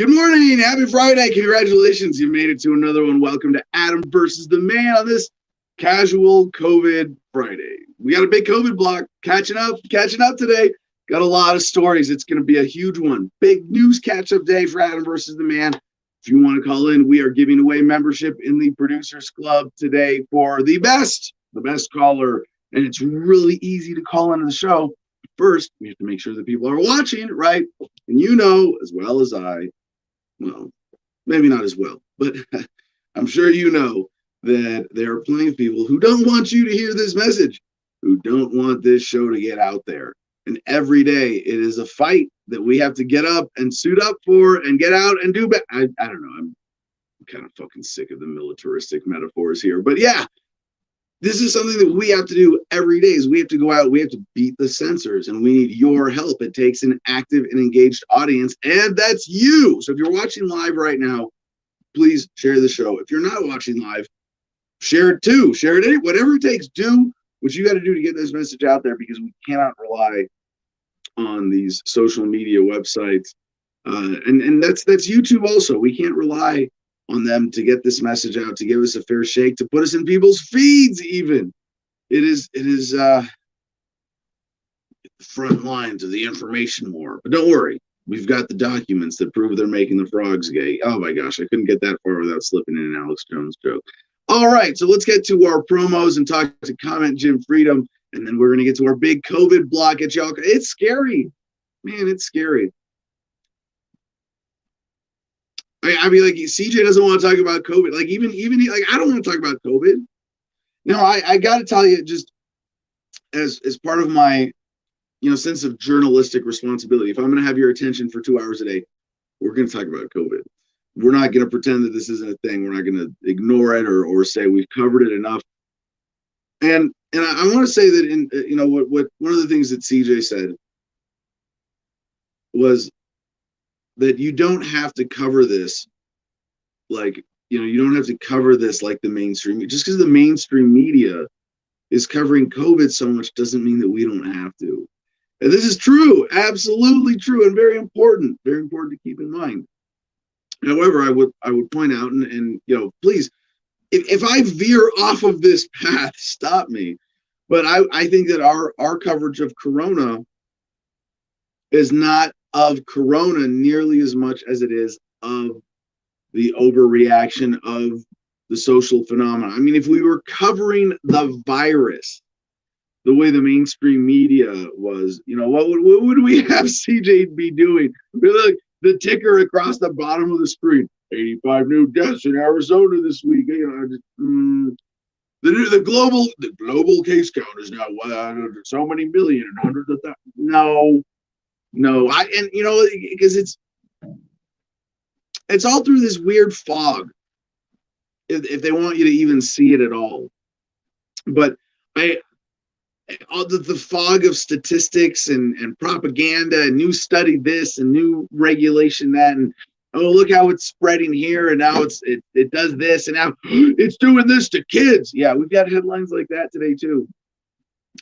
Good morning. Happy Friday. Congratulations. You made it to another one. Welcome to Adam versus the Man on this casual COVID Friday. We got a big COVID block catching up today. Got a lot of stories. It's going to be a huge one. Big news catch up day for Adam versus the Man. If you want to call in, we are giving away membership in the Producers Club today for the best caller. And it's really easy to call into the show. First, we have to make sure that people are watching, right? And you know, as well as I, well, maybe not as well, but I'm sure you know that there are plenty of people who don't want you to hear this message, who don't want this show to get out there. And every day it is a fight that we have to get up and suit up for and get out and do better. I don't know. I'm kind of fucking sick of the militaristic metaphors here, but yeah, this is something that we have to do every day. Is we have to go out, we have to beat the censors, and we need your help. It takes an active and engaged audience, and that's you. So if you're watching live right now, please share the show. If you're not watching live, share it too. Share it, whatever it takes. Do what you got to do to get this message out there, because we cannot rely on these social media websites, and that's YouTube also. We can't rely on them to get this message out, to give us a fair shake, to put us in people's feeds even. It is the front lines of the information war. But don't worry, we've got the documents that prove they're making the frogs gay. Oh my gosh, I couldn't get that far without slipping in an Alex Jones joke. All right, so let's get to our promos and talk to Comment Jim Freedom, and then we're going to get to our big COVID block at y'all. It's scary. Man, it's scary. I mean, like, CJ doesn't want to talk about COVID. Like, even like, I don't want to talk about COVID. No, I got to tell you, just as part of my, sense of journalistic responsibility, if I'm going to have your attention for 2 hours a day, we're going to talk about COVID. We're not going to pretend that this isn't a thing. We're not going to ignore it or say we've covered it enough. And I want to say that what one of the things that CJ said was that you don't have to cover this like, you don't have to cover this like the mainstream. Just because the mainstream media is covering COVID so much doesn't mean that we don't have to. And this is true, absolutely true, and very important to keep in mind. However, I would point out, and please, if I veer off of this path, stop me. But I think that our coverage of Corona is not of Corona nearly as much as it is of the overreaction of the social phenomena. I mean, if we were covering the virus the way the mainstream media was, what would we have CJ be doing? Look, the ticker across the bottom of the screen: 85 new deaths in Arizona this week. The global case count is now so many million and hundreds of thousands. No, because it's all through this weird fog, if they want you to even see it at all. But the fog of statistics and propaganda and new study this and new regulation that, and look how it's spreading here, and now it does this, and now it's doing this to kids. Yeah, we've got headlines like that today too.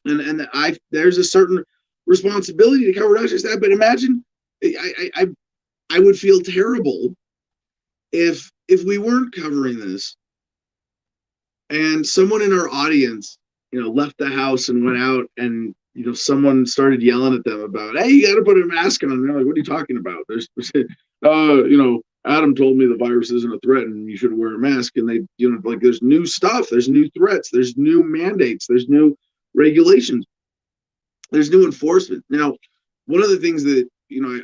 And there's a certain responsibility to cover not just that, but imagine, I would feel terrible if we weren't covering this and someone in our audience, left the house and went out, and someone started yelling at them about, hey, you got to put a mask on. And they're like, what are you talking about? There's Adam told me the virus isn't a threat and you should wear a mask. And they, there's new stuff, there's new threats, there's new mandates, there's new regulations, there's new enforcement. Now, one of the things that,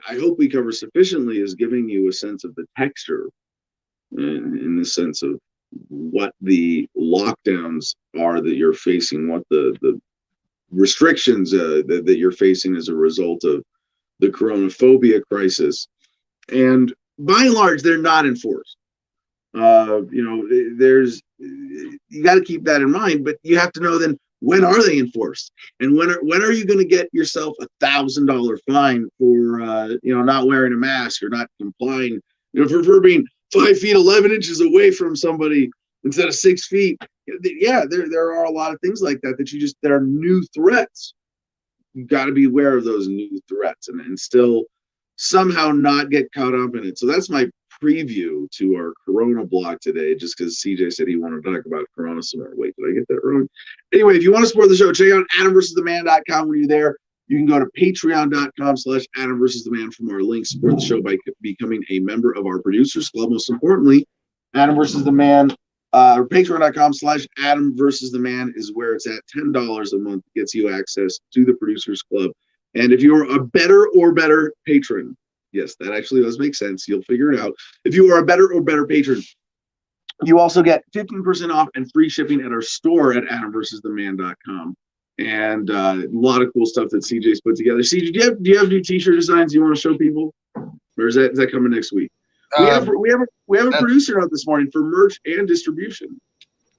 I hope we cover sufficiently is giving you a sense of the texture, in the sense of what the lockdowns are that you're facing, what the restrictions that you're facing as a result of the coronaphobia crisis. And by and large, they're not enforced. There's, you got to keep that in mind, but you have to know then, when are they enforced? And when are you going to get yourself $1,000 fine for not wearing a mask or not complying, for being 5 feet 11 inches away from somebody instead of 6 feet? Yeah, there are a lot of things like that that are new threats. You got to be aware of those new threats and still somehow not get caught up in it. So that's my preview to our Corona blog today, just because CJ said he wanted to talk about Corona some more. Wait, did I get that wrong? Anyway, if you want to support the show, check out AdamVersusTheMan.com. When you're there, you can go to patreon.com/AdamVersusTheMan for more links. Support the show by becoming a member of our producers club. Most importantly, Adam versus the Man, patreon.com/AdamVersusTheMan is where it's at. $10 a month gets you access to the producers club. And if you're a better patron, yes, that actually does make sense. You'll figure it out. If you are a better patron, you also get 15% off and free shipping at our store at AdamVersusTheMan.com. And a lot of cool stuff that CJ's put together. CJ, do you have new T-shirt designs you want to show people, or is that coming next week? We have a producer out this morning for merch and distribution.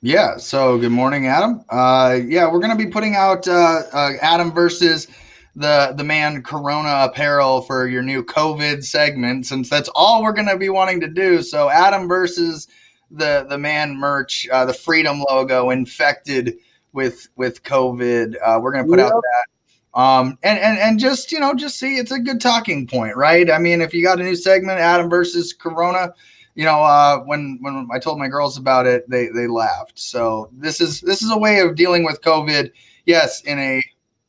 Yeah. So good morning, Adam. Yeah, we're gonna be putting out Adam versus the Man Corona apparel for your new COVID segment, since that's all we're gonna be wanting to do. So Adam versus the Man merch, the Freedom logo infected with COVID. We're gonna put out that. And just, just see, it's a good talking point, right? I mean, if you got a new segment, Adam versus Corona, when I told my girls about it, they laughed. So this is a way of dealing with COVID. Yes, in a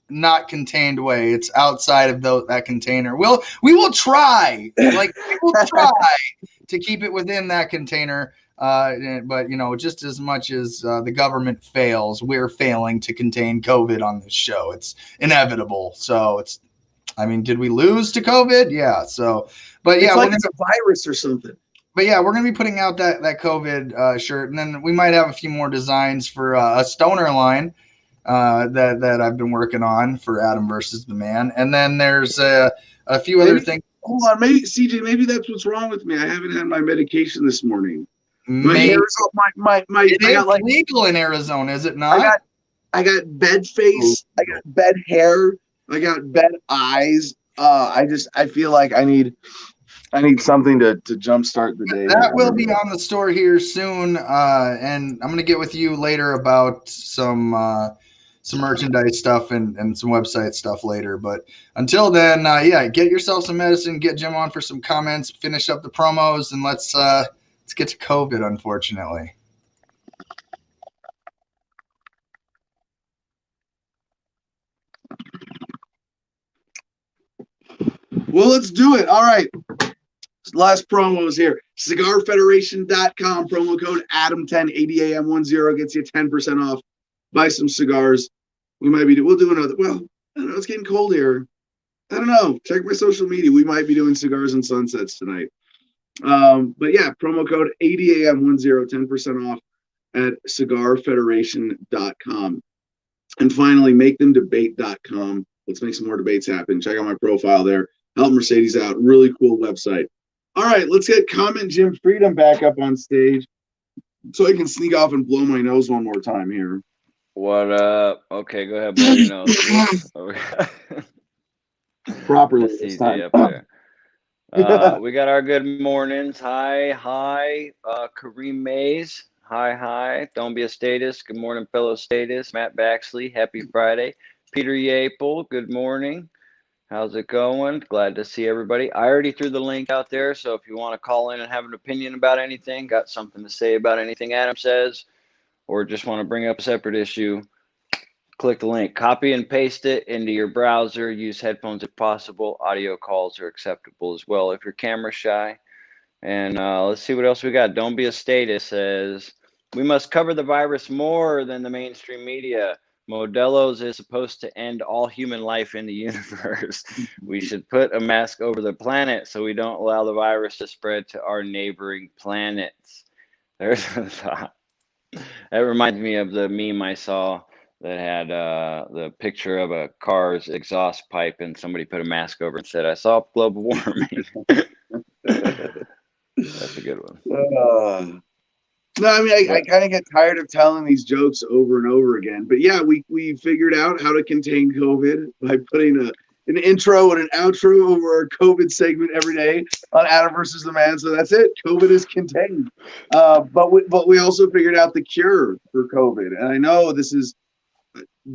not contained way. It's outside of that container. We will try, to keep it within that container. But just as much as the government fails, we're failing to contain COVID on this show. It's inevitable. So did we lose to COVID? Yeah. So, but yeah, it's a virus or something. But yeah, we're gonna be putting out that COVID shirt, and then we might have a few more designs for a stoner line that I've been working on for Adam versus the Man, and then there's a few other things. Hold on, CJ, maybe that's what's wrong with me. I haven't had my medication this morning. It is legal in Arizona, is it not? I got bed face, I got bed hair, I got bed eyes. I feel like I need something to jumpstart the day. That will be on the store here soon, and I'm gonna get with you later about some merchandise stuff and some website stuff later. But until then, get yourself some medicine, get Jim on for some comments, finish up the promos, and let's get to COVID, unfortunately. Well, let's do it. All right. Last promos here. CigarFederation.com, promo code Adam10, ADAM10 gets you 10% off. Buy some cigars. We'll do another. Well, I don't know. It's getting cold here. I don't know. Check my social media. We might be doing cigars and sunsets tonight. But yeah, promo code ADAM10, 10% off at CigarFederation.com. And finally, MakeThemDebate.com. Let's make some more debates happen. Check out my profile there. Help Mercedes out. Really cool website. All right, let's get Comment Jim Freedom back up on stage so I can sneak off and blow my nose one more time here. What up? Okay, go ahead, blow your nose. Properly this time. Up there. We got our good mornings. Hi, Kareem Mays. Hi. Don't be a status. Good morning, fellow status. Matt Baxley. Happy Friday. Peter Yapel. Good morning. How's it going? Glad to see everybody. I already threw the link out there, so if you want to call in and have an opinion about anything, got something to say about anything Adam says, or just want to bring up a separate issue, click the link. Copy and paste it into your browser. Use headphones if possible. Audio calls are acceptable as well if you're camera shy. And let's see what else we got. Don't be a status says, we must cover the virus more than the mainstream media. Modelo's is supposed to end all human life in the universe. We should put a mask over the planet so we don't allow the virus to spread to our neighboring planets. There's a thought. That reminds me of the meme I saw that had the picture of a car's exhaust pipe and somebody put a mask over and said, I saw global warming. That's a good one. No, I mean, I kind of get tired of telling these jokes over and over again. But yeah, we figured out how to contain COVID by putting an intro and an outro over our COVID segment every day on Adam versus the Man. So that's it. COVID is contained. But we also figured out the cure for COVID. And I know this is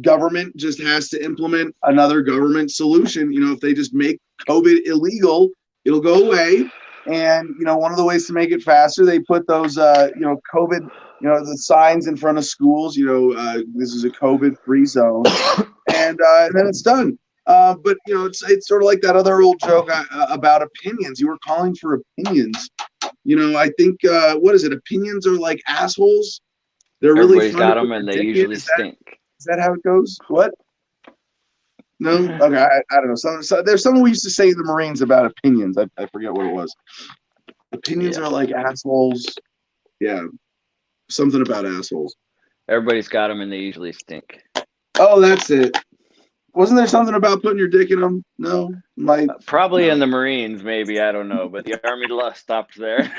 government just has to implement another government solution. You know, if they just make COVID illegal, It'll go away. And, one of the ways to make it faster, they put those, COVID, the signs in front of schools, this is a COVID-free zone. And then it's done. But, it's sort of like that other old joke about opinions. You were calling for opinions. I think, what is it? Opinions are like assholes. They're really Everybody's got them, and they usually stink. Is that how it goes? What? No? Okay, I don't know. So there's something we used to say in the Marines about opinions. I forget what it was. Opinions are like assholes. Yeah. Something about assholes. Everybody's got them, and they usually stink. Oh, that's it. Wasn't there something about putting your dick in them? No? Probably in the Marines, maybe. I don't know. But the Army stopped there.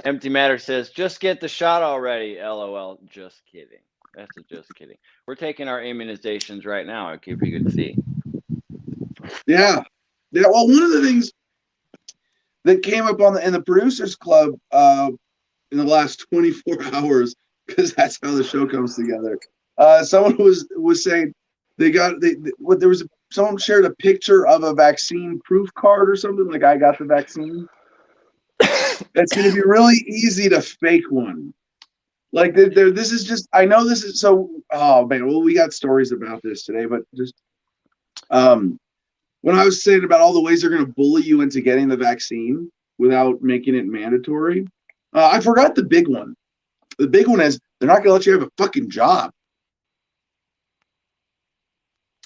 Empty Matter says, just get the shot already. LOL. Just kidding. That's just kidding. We're taking our immunizations right now. If you could see. Yeah. Well, one of the things that came up in the Producers Club in the last 24 hours, because that's how the show comes together. Someone was saying someone shared a picture of a vaccine proof card or something, like I got the vaccine. It's going to be really easy to fake one. Like this is just, I know this is so, oh man, well, we got stories about this today, but just, when I was saying about all the ways they're going to bully you into getting the vaccine without making it mandatory, I forgot the big one. The big one is they're not going to let you have a fucking job.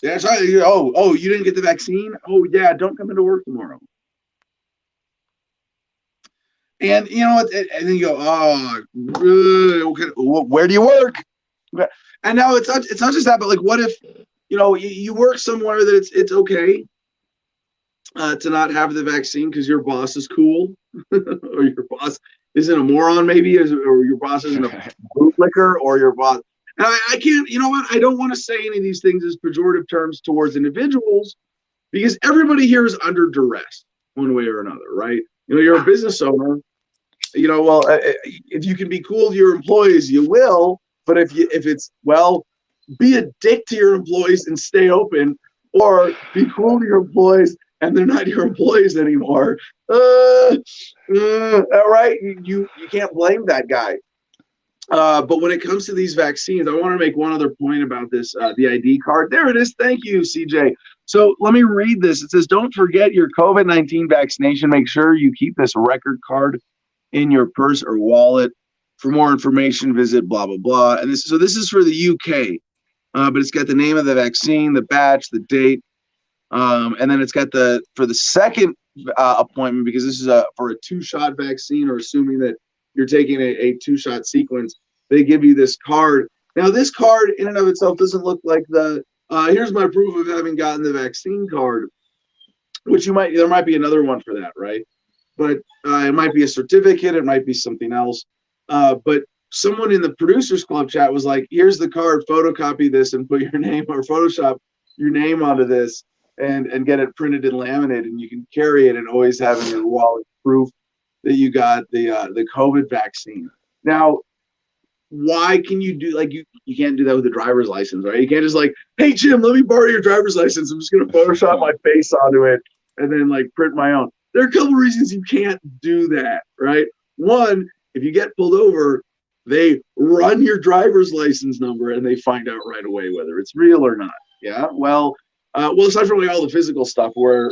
Yeah, sorry. Oh, you didn't get the vaccine? Oh, yeah, don't come into work tomorrow. And you know what? And then you go, okay, where do you work? And now it's not just that, but like, what if you work somewhere that it's okay to not have the vaccine because your boss is cool, or your boss isn't a moron, maybe, or your boss isn't a bootlicker, or your boss. And I can't. You know what? I don't want to say any of these things as pejorative terms towards individuals, because everybody here is under duress one way or another, right? You're a business owner. Well, if you can be cool to your employees, you will. But if it's, well, be a dick to your employees and stay open, or be cool to your employees and they're not your employees anymore. All right, you can't blame that guy. But when it comes to these vaccines, I want to make one other point about this, the ID card. There it is. Thank you, CJ. So let me read this. It says, don't forget your COVID-19 vaccination. Make sure you keep this record card in your purse or wallet. For more information, visit blah, blah, blah. And this is for the UK, but it's got the name of the vaccine, the batch, the date. And then it's got for the second appointment, because this is for a 2-shot vaccine, or assuming that you're taking a 2-shot sequence, they give you this card. Now, this card in and of itself doesn't look like here's my proof of having gotten the vaccine card, which there might be another one for that, right? But it might be a certificate, it might be something else. But someone in the Producers Club chat was like, here's the card, photocopy this and put your name, or Photoshop your name onto this and get it printed and laminated, and you can carry it and always have in your wallet proof that you got the COVID vaccine. Now, why can you do, like, you can't do that with a driver's license, right? You can't just like, hey Jim, let me borrow your driver's license. I'm just gonna Photoshop my face onto it and then like print my own. There are a couple reasons you can't do that, right? One, if you get pulled over, they run your driver's license number and they find out right away whether it's real or not. Yeah. Well, aside from like all the physical stuff where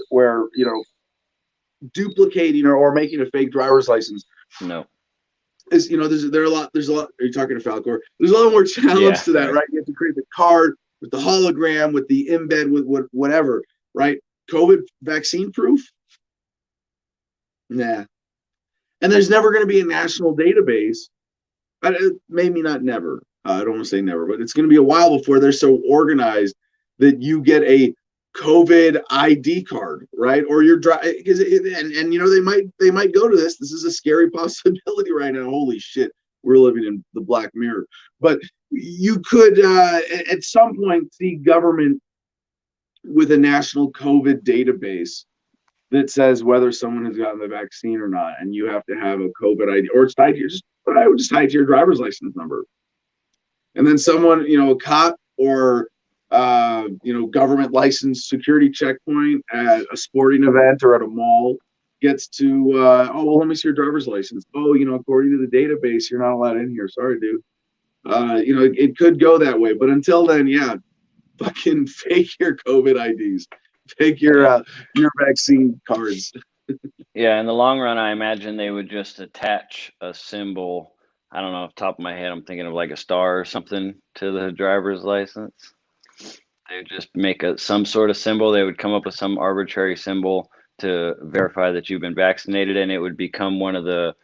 duplicating or making a fake driver's license. No. There's a lot. Are you talking to Falcor? There's a lot more challenge to that, right? You have to create the card with the hologram, with the embed, with whatever, right? COVID vaccine proof. Nah. And there's never going to be a national database. Maybe not never. I don't want to say never, but it's going to be a while before they're so organized that you get a COVID ID card, right? Or you're because they might go to this. This is a scary possibility right now. Holy shit, we're living in the Black Mirror. But you could at some point see government with a national COVID database that says whether someone has gotten the vaccine or not, and you have to have a COVID ID, or it's tied to I would just tie it to your driver's license number. And then someone, a cop or government licensed security checkpoint at a sporting event or at a mall gets to, let me see your driver's license. Oh, according to the database, you're not allowed in here. Sorry, dude. It could go that way. But until then, yeah, fucking fake your COVID IDs, fake your vaccine cards. Yeah, in the long run, I imagine they would just attach a symbol. I don't know, off the top of my head, I'm thinking of like a star or something to the driver's license. They would just make some sort of symbol. They would come up with some arbitrary symbol to verify that you've been vaccinated, and it would become one of the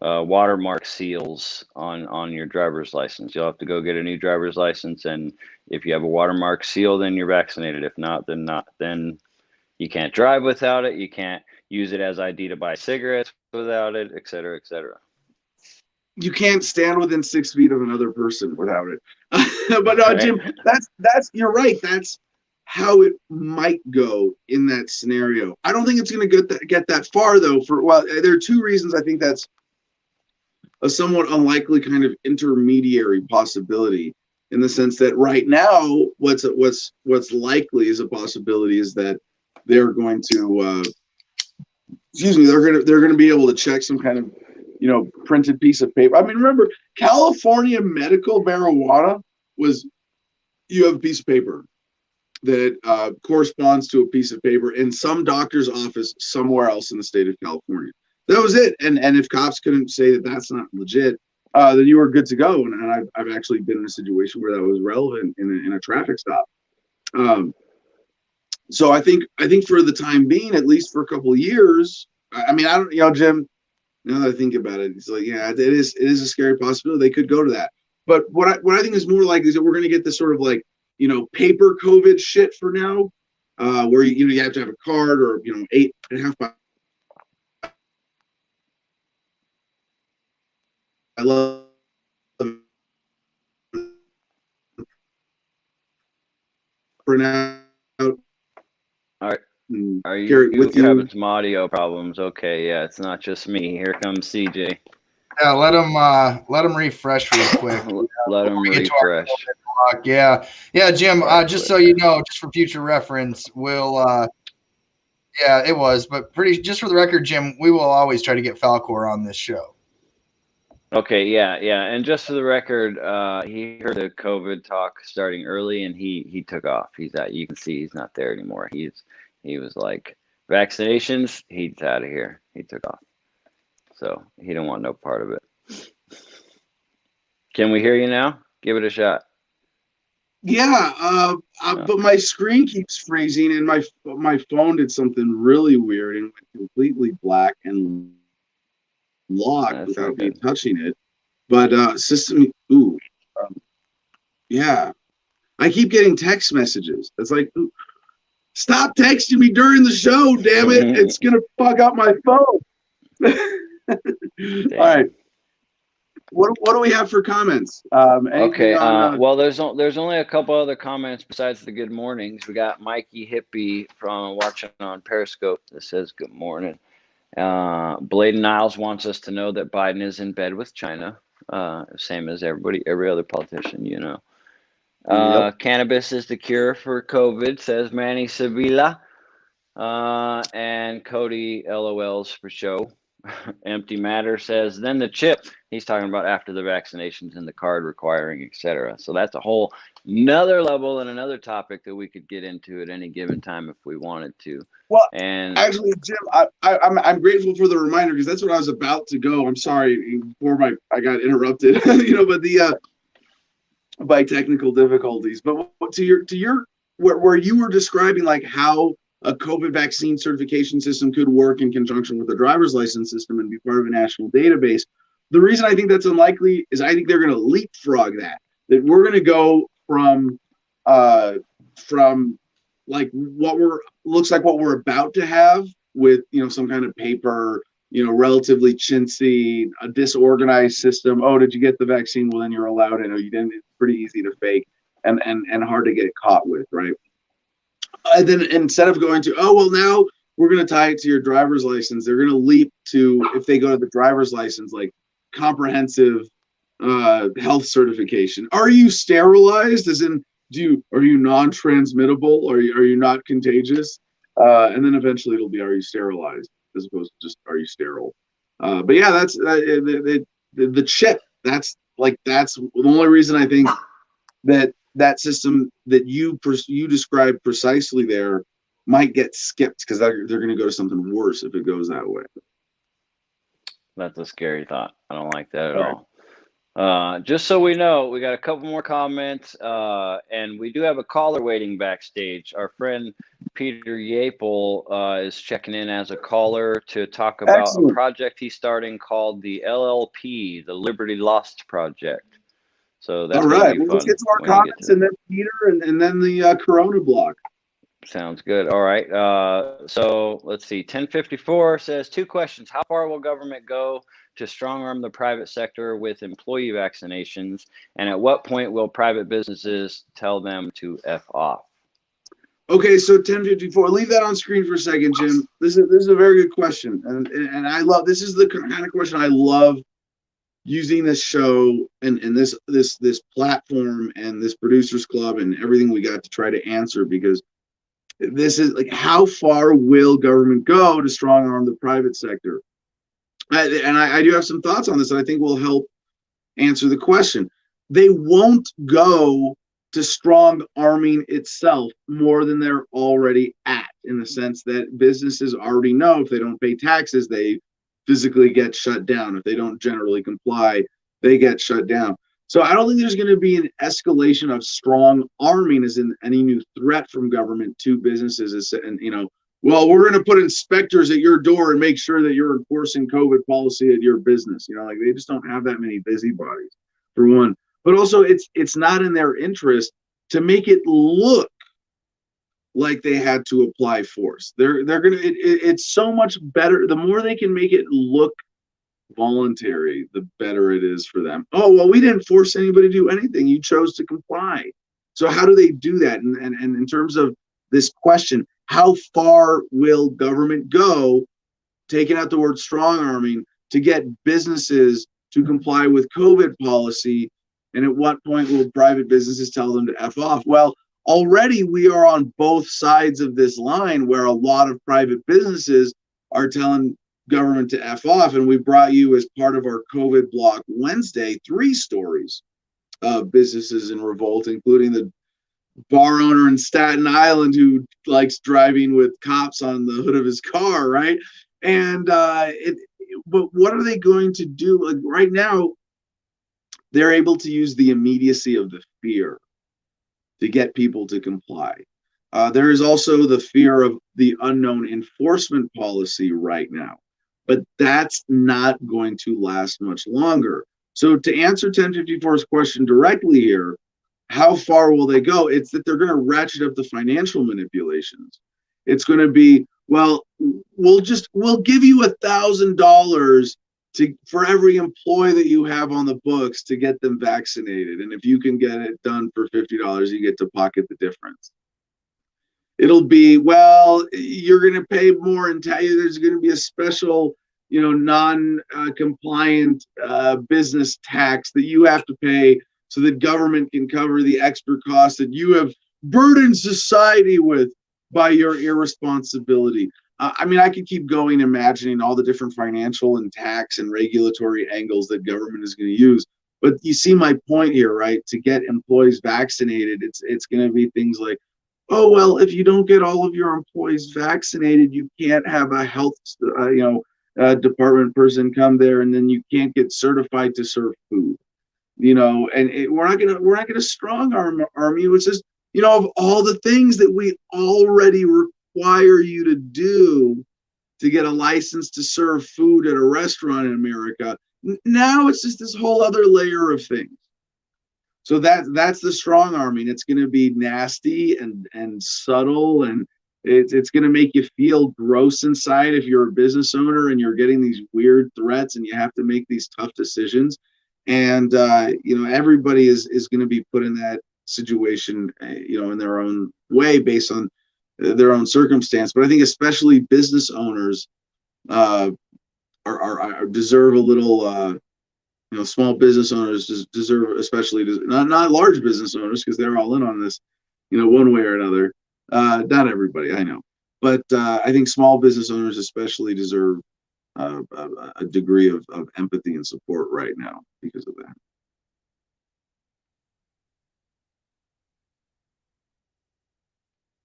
watermark seals on your driver's license. You'll have to go get a new driver's license, and if you have a watermark seal, then you're vaccinated. If not, then not. Then you can't drive without it. You can't use it as ID to buy cigarettes without it, et cetera, et cetera. You can't stand within 6 feet of another person without it. But no, Jim, that's you're right. That's how it might go in that scenario. I don't think it's going to get that far though. There are two reasons I think that's a somewhat unlikely kind of intermediary possibility, in the sense that right now, what's likely as a possibility is that they're going to, they're going to be able to check some kind of, printed piece of paper. I mean, remember, California medical marijuana was, you have a piece of paper that corresponds to a piece of paper in some doctor's office somewhere else in the state of California. That was it. And if cops couldn't say that that's not legit, then you were good to go. And I've actually been in a situation where that was relevant in a traffic stop. So I think for the time being, at least for a couple of years, I mean, I don't, Jim, now that I think about it, it's like, yeah, it is a scary possibility. They could go to that. But what I think is more likely is that we're going to get this sort of like, paper COVID shit for now, where you have to have a card or 8.5 by. I love for now. Are you having some audio problems? Okay, yeah, it's not just me. Here comes CJ. Yeah, let him refresh real quick. Let him refresh. Yeah, Jim. Just so you know, just for future reference, we'll. Yeah, it was, but just for the record, Jim, we will always try to get Falcor on this show. Okay, yeah, and just for the record, he heard the COVID talk starting early, and he took off. He's out. You can see he's not there anymore. He was like, vaccinations, he's out of here. He took off. So he didn't want no part of it. Can we hear you now? Give it a shot. Yeah, but my screen keeps freezing, and my phone did something really weird and went completely black and locked without me touching it. But system, yeah, I keep getting text messages. It's like, stop texting me during the show, damn it! It's gonna fuck up my phone. All right. What do we have for comments? Okay. Well, there's only a couple other comments besides the good mornings. We got Mikey Hippie from watching on Periscope that says good morning. Bladen Niles wants us to know that Biden is in bed with China, same as every other politician, Yep. Cannabis is the cure for COVID, says Manny Sevilla. And Cody LOLs for show. Empty Matter says, then the chip. He's talking about after the vaccinations and the card requiring, etc. So that's a whole another level and another topic that we could get into at any given time if we wanted to. Well, and actually, Jim, I'm grateful for the reminder, because that's what I was about to go. I'm sorry before I got interrupted, but by technical difficulties. But to your where you were describing like how a COVID vaccine certification system could work in conjunction with the driver's license system and be part of a national database. The reason I think that's unlikely is I think they're going to leapfrog that we're going to go from like what looks like what we're about to have with, some kind of paper, relatively chintzy, a disorganized system. Oh, did you get the vaccine? Well, then you're allowed in. Oh, you didn't. It's pretty easy to fake and hard to get caught with, right? And then instead of going to, now we're going to tie it to your driver's license, they're going to leap to, if they go to the driver's license, like comprehensive health certification. Are you sterilized? As in, are you non-transmittable? Are you not contagious? And then eventually it'll be, are you sterilized, as opposed to just, are you sterile? But yeah, that's the chip. That's the only reason I think that system that you described precisely there might get skipped, because they're going to go to something worse if it goes that way. That's a scary thought. I don't like that at All right. all. Just so we know, we got a couple more comments, and we do have a caller waiting backstage. Our friend Peter Yapel is checking in as a caller to talk about Excellent. a project he's starting called the LLP, the Liberty Lost Project. So that's all right. Well, let's get to our comments, and then Peter, and then the Corona block. Sounds good. All right. So let's see. 1054 says 2 questions. How far will government go to strong arm the private sector with employee vaccinations? And at what point will private businesses tell them to F off? Okay, so 1054. Leave that on screen for a second, Jim. This is a very good question, and I love, this is the kind of question I love using this show and this platform and this producers club and everything we got to try to answer, because this is like, how far will government go to strong arm the private sector? I do have some thoughts on this that I think will help answer the question. They won't go to strong arming itself more than they're already at, in the sense that businesses already know if they don't pay taxes, they physically get shut down. If they don't generally comply, they get shut down. So I don't think there's going to be an escalation of strong arming, as in any new threat from government to businesses. And, well, we're going to put inspectors at your door and make sure that you're enforcing COVID policy at your business. Like, they just don't have that many busybodies, for one. But also, it's not in their interest to make it look like they had to apply force. They're gonna. It's so much better. The more they can make it look voluntary, the better it is for them. Oh, well, we didn't force anybody to do anything. You chose to comply. So how do they do that? And in terms of this question, how far will government go, taking out the word strong arming, to get businesses to comply with COVID policy? And at what point will private businesses tell them to F off? Well, already we are on both sides of this line, where a lot of private businesses are telling government to F off. And we brought you, as part of our COVID block Wednesday, 3 stories of businesses in revolt, including the bar owner in Staten Island who likes driving with cops on the hood of his car, right? And but what are they going to do? Like, right now, they're able to use the immediacy of the fear to get people to comply. There is also the fear of the unknown enforcement policy right now, but that's not going to last much longer. So to answer 1054's question directly here, how far will they go? It's that they're going to ratchet up the financial manipulations. It's going to be, well, we'll give you $1,000 for every employee that you have on the books to get them vaccinated. And if you can get it done for $50, you get to pocket the difference. It'll be, well, you're going to pay more, and there's going to be a special, non-compliant business tax that you have to pay, so that government can cover the extra costs that you have burdened society with by your irresponsibility. I could keep going, imagining all the different financial and tax and regulatory angles that government is going to use. But you see my point here, right? To get employees vaccinated, it's going to be things like, oh, well, if you don't get all of your employees vaccinated, you can't have a health, department person come there, and then you can't get certified to serve food. We're not gonna strong arm you. It's just, of all the things that we already require you to do to get a license to serve food at a restaurant in America, now it's just this whole other layer of things. So that's the strong arming. It's going to be nasty and subtle, and it's going to make you feel gross inside if you're a business owner and you're getting these weird threats and you have to make these tough decisions. And everybody is going to be put in that situation, in their own way, based on their own circumstance. But I think especially business owners are deserve a little small business owners deserve, especially not large business owners, because they're all in on this, one way or another. Not everybody, I know, but I think small business owners especially deserve a degree of empathy and support right now because of that.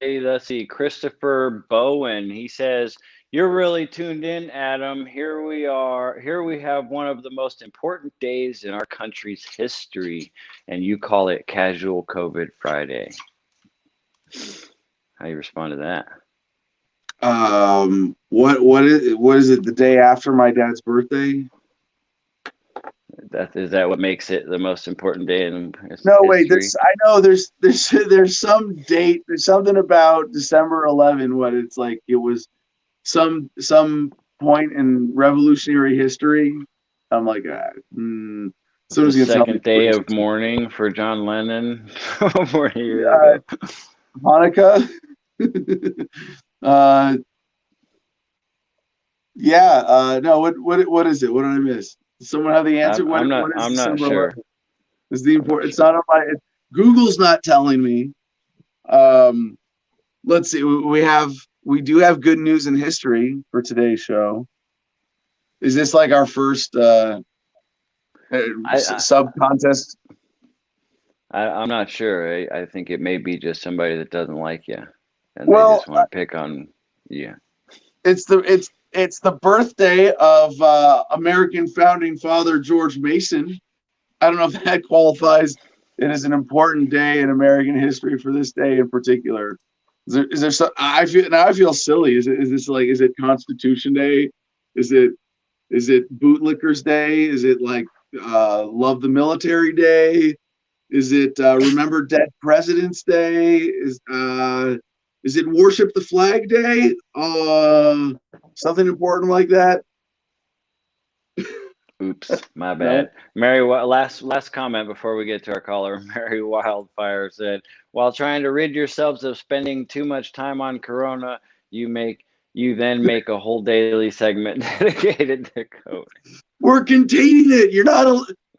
Hey, let's see. Christopher Bowen, he says, "You're really tuned in, Adam. Here we are. Here we have one of the most important days in our country's history, and you call it Casual COVID Friday." How you respond to that? What is it? The day after my dad's birthday? Is that what makes it the most important day in history? No, wait. I know there's some date. There's something about December 11. What it's like? It was some point in revolutionary history. I'm like, the second day of mourning for John Lennon. Hanukkah. No. What is it? What did I miss? Does someone have the answer? I'm not sure. Is the important? It's not on my. Google's not telling me. Let's see. We do have good news in history for today's show. Is this like our first sub contest? I'm not sure. I think it may be just somebody that doesn't like you, and they just want to pick on you. It's the birthday of American founding father George Mason. I don't know if that qualifies. It is an important day in American history for this day in particular. Is there some? I feel silly. Is it Constitution Day? Is it Bootlickers Day? Is it like Love the Military Day? Is it Remember Dead Presidents Day? Is it Worship the Flag Day? Something important like that. Oops, my bad. No. Mary, last comment before we get to our caller. Mary Wildfire said, "While trying to rid yourselves of spending too much time on Corona, you then make a whole daily segment dedicated to COVID." We're containing it.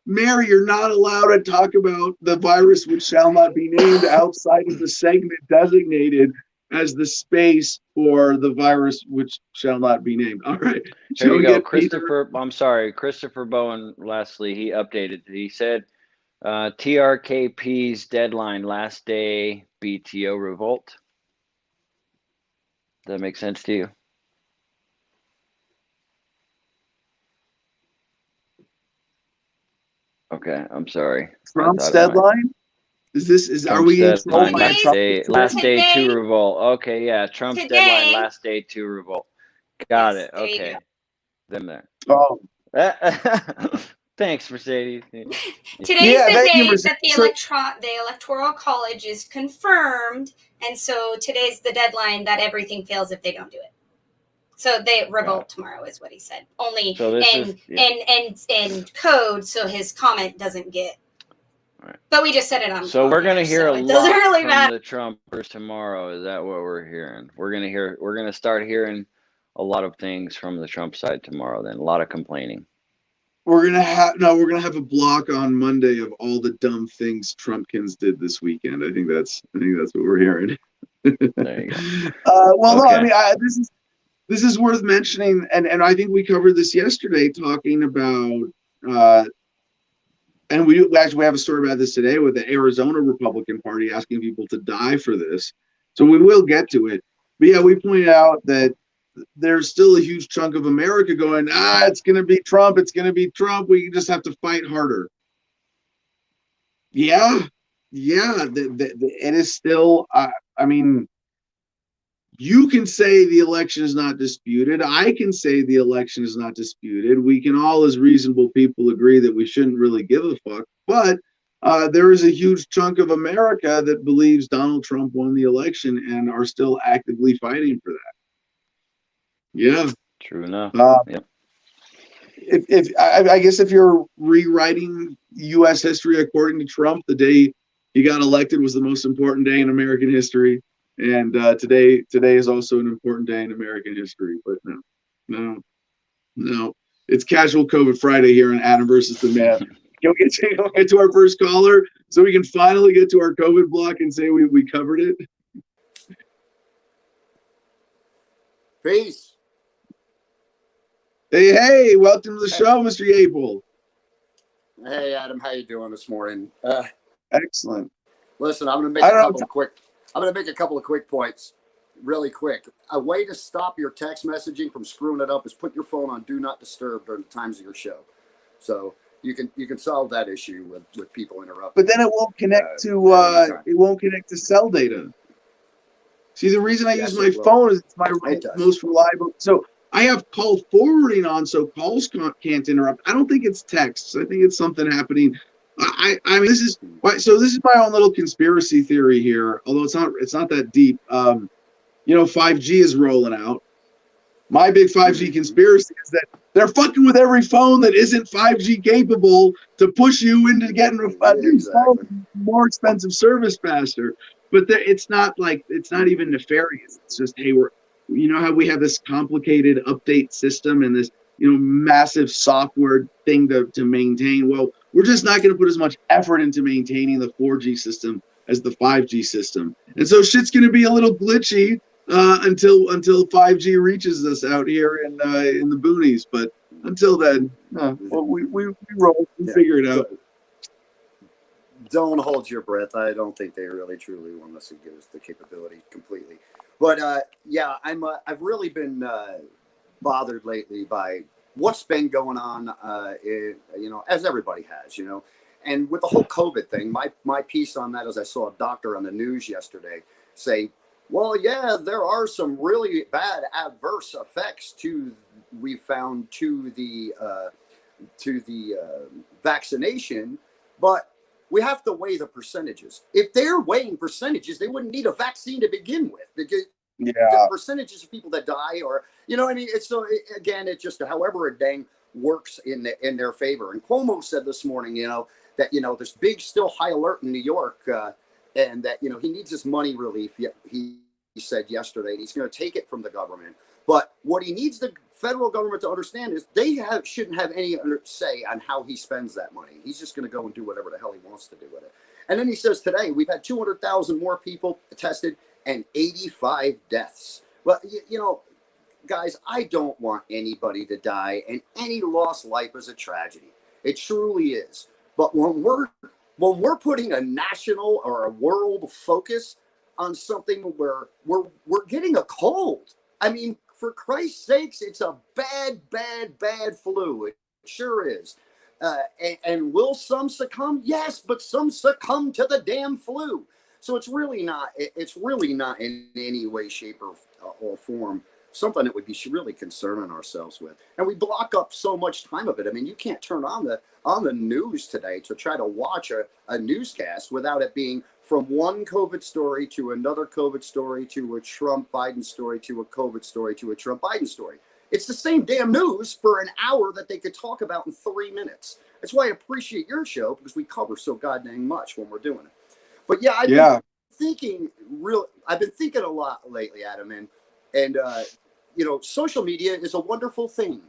Mary, you're not allowed to talk about the virus which shall not be named outside of the segment designated as the space for the virus which shall not be named. All right. Here you go. Christopher Bowen, lastly, he updated. He said, TRKP's deadline last day, BTO revolt. Does that make sense to you? Okay, I'm sorry. Trump's deadline? Are we in deadline, last day to revolt? Okay, yeah, Trump's deadline last day to revolt. Got it. Okay. Them there. Oh. Thanks, Mercedes. Today's the day that the Electoral College is confirmed, and so today's the deadline that everything fails if they don't do it. So they revolt tomorrow, is what he said. Only in code, so his comment doesn't get. Right. But we just said it on. So we're gonna hear a lot from the Trumpers tomorrow. Is that what we're hearing? We're gonna start hearing a lot of things from the Trump side tomorrow. Then a lot of complaining. We're gonna have a block on Monday of all the dumb things Trumpkins did this weekend. I think that's what we're hearing. There you go. This is worth mentioning, and I think we covered this yesterday, talking about, and we actually have a story about this today with the Arizona Republican Party asking people to die for this. So we will get to it. But yeah, we pointed out that there's still a huge chunk of America going, it's going to be Trump. It's going to be Trump. We just have to fight harder. Yeah. It is still, you can say the election is not disputed. I can say the election is not disputed. We can all, as reasonable people, agree that we shouldn't really give a fuck. But there is a huge chunk of America that believes Donald Trump won the election and are still actively fighting for that. Yeah. True enough. Yep. I guess if you're rewriting U.S. history according to Trump, the day he got elected was the most important day in American history. And today is also an important day in American history, but no. It's Casual COVID Friday here on Adam versus the Man. Go get to our first caller so we can finally get to our COVID block and say we covered it. Peace. Hey, welcome to the show, Mr. Yapel. Hey, Adam, how you doing this morning? Excellent. Listen, I'm going to make a couple of quick points, really quick. A way to stop your text messaging from screwing it up is put your phone on Do Not Disturb during the times of your show. So you can solve that issue with people interrupting. But then it won't connect to cell data. See, the reason I use my phone is it's my most reliable. So I have call forwarding on, so calls can't interrupt. I don't think it's texts. I think it's something happening. I mean, this is my own little conspiracy theory here, although it's not that deep. 5G is rolling out. My big 5G conspiracy is that they're fucking with every phone that isn't 5G capable to push you into getting a new phone, more expensive service faster. But it's not even nefarious. It's just, hey, how we have this complicated update system and this, massive software thing to maintain. Well, we're just not going to put as much effort into maintaining the 4G system as the 5G system. And so shit's going to be a little glitchy until 5G reaches us out here in the boonies. But until then, we roll and figure it out. Don't hold your breath. I don't think they really truly want us to give us the capability completely. But I've really been bothered lately by what's been going on. As everybody has, and with the whole COVID thing. My piece on that is I saw a doctor on the news yesterday say, well, yeah, there are some really bad adverse effects we found to the vaccination, but we have to weigh the percentages. If they're weighing percentages, they wouldn't need a vaccine to begin with. The percentages of people that die, or it's just however it dang works in their favor. And Cuomo said this morning, that there's big still high alert in New York, and that he needs his money relief. He said yesterday, and he's going to take it from the government. But what he needs the federal government to understand is they shouldn't have any say on how he spends that money. He's just going to go and do whatever the hell he wants to do with it. And then he says today, we've had 200,000 more people tested and 85 deaths. Well, guys, I don't want anybody to die, and any lost life is a tragedy. It truly is. But when we're putting a national or a world focus on something where we're getting a cold, I mean, for Christ's sakes, it's a bad flu. It sure is. And will some succumb? Yes, but some succumb to the damn flu. So it's really not in any way, shape, or form something that would be really concerning ourselves with. And we block up so much time of it. I mean, you can't turn on the news today to try to watch a newscast without it being from one COVID story to another COVID story to a Trump Biden story to a COVID story to a Trump Biden story. It's the same damn news for an hour that they could talk about in 3 minutes. That's why I appreciate your show, because we cover so goddamn much when we're doing it. But I've been thinking a lot lately, Adam, and social media is a wonderful thing.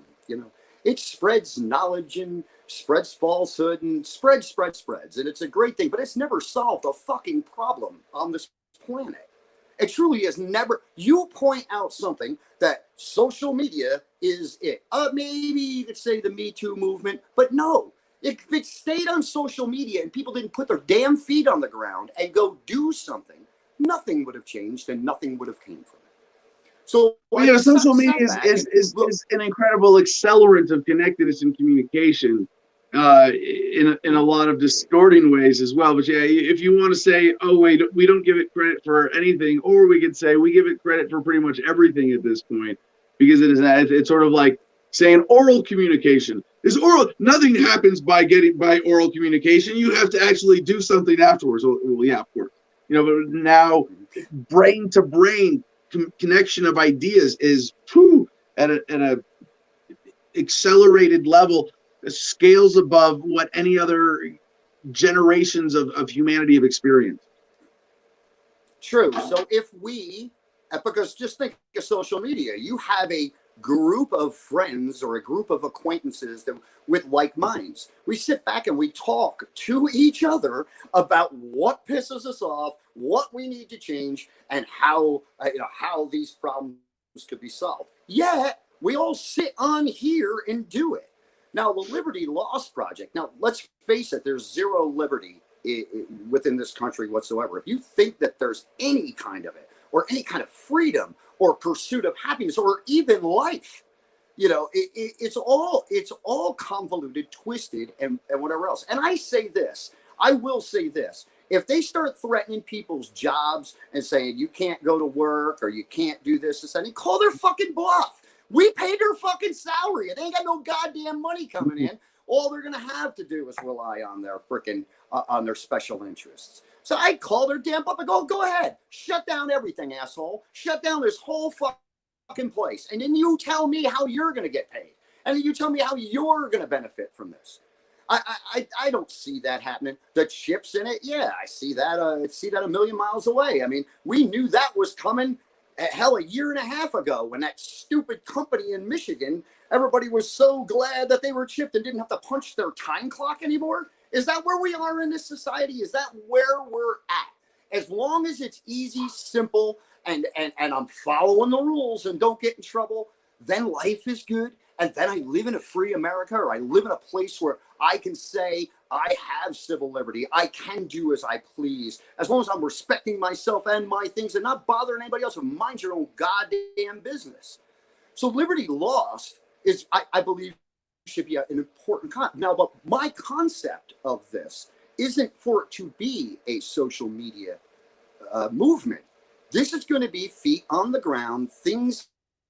It spreads knowledge and spreads falsehood and spreads, and it's a great thing. But it's never solved a fucking problem on this planet. It truly is never. You point out something that social media is it. Maybe you could say the Me Too movement, but no. If it stayed on social media and people didn't put their damn feet on the ground and go do something, nothing would have changed and nothing would have came from it. So social media is an incredible accelerant of connectedness and communication in a lot of distorting ways as well. But if you want to say, oh wait, we don't give it credit for anything, or we could say we give it credit for pretty much everything at this point, because it's sort of like saying oral communication. Nothing happens by oral communication. You have to actually do something afterwards. Well, yeah, of course. But now brain to brain connection of ideas is at a accelerated level, scales above what any other generations of humanity have experienced. True. So if because just think of social media, you have a group of friends or a group of acquaintances that with like minds. We sit back and we talk to each other about what pisses us off, what we need to change, and how how these problems could be solved. Yet we all sit on here and do it. Now, the Liberty Lost Project. Now, let's face it. There's zero liberty within this country whatsoever. If you think that there's any kind of it, or any kind of freedom, or pursuit of happiness, or even life, it's all convoluted, twisted, and whatever else. And I will say this: if they start threatening people's jobs and saying you can't go to work or you can't do this and that, call their fucking bluff. We paid their fucking salary. They ain't got no goddamn money coming in. All they're gonna have to do is rely on their freaking on their special interests. So I call their damn up and go ahead, shut down everything, asshole. Shut down this whole fucking place, and then you tell me how you're gonna get paid, and then you tell me how you're gonna benefit from this. I don't see that happening. The chips in it, yeah, I see that. A million miles away. I mean, we knew that was coming. Hell, a year and a half ago, when that stupid company in Michigan, everybody was so glad that they were chipped and didn't have to punch their time clock anymore. Is that where we are in this society? Is that where we're at? As long as it's easy, simple, and I'm following the rules and don't get in trouble, then life is good. And then I live in a free America, or I live in a place where I can say I have civil liberty. I can do as I please, as long as I'm respecting myself and my things and not bothering anybody else. And mind your own goddamn business. So Liberty Lost is, I believe, should be an important concept. Now, but my concept of this isn't for it to be a social media movement. This is going to be feet on the ground, things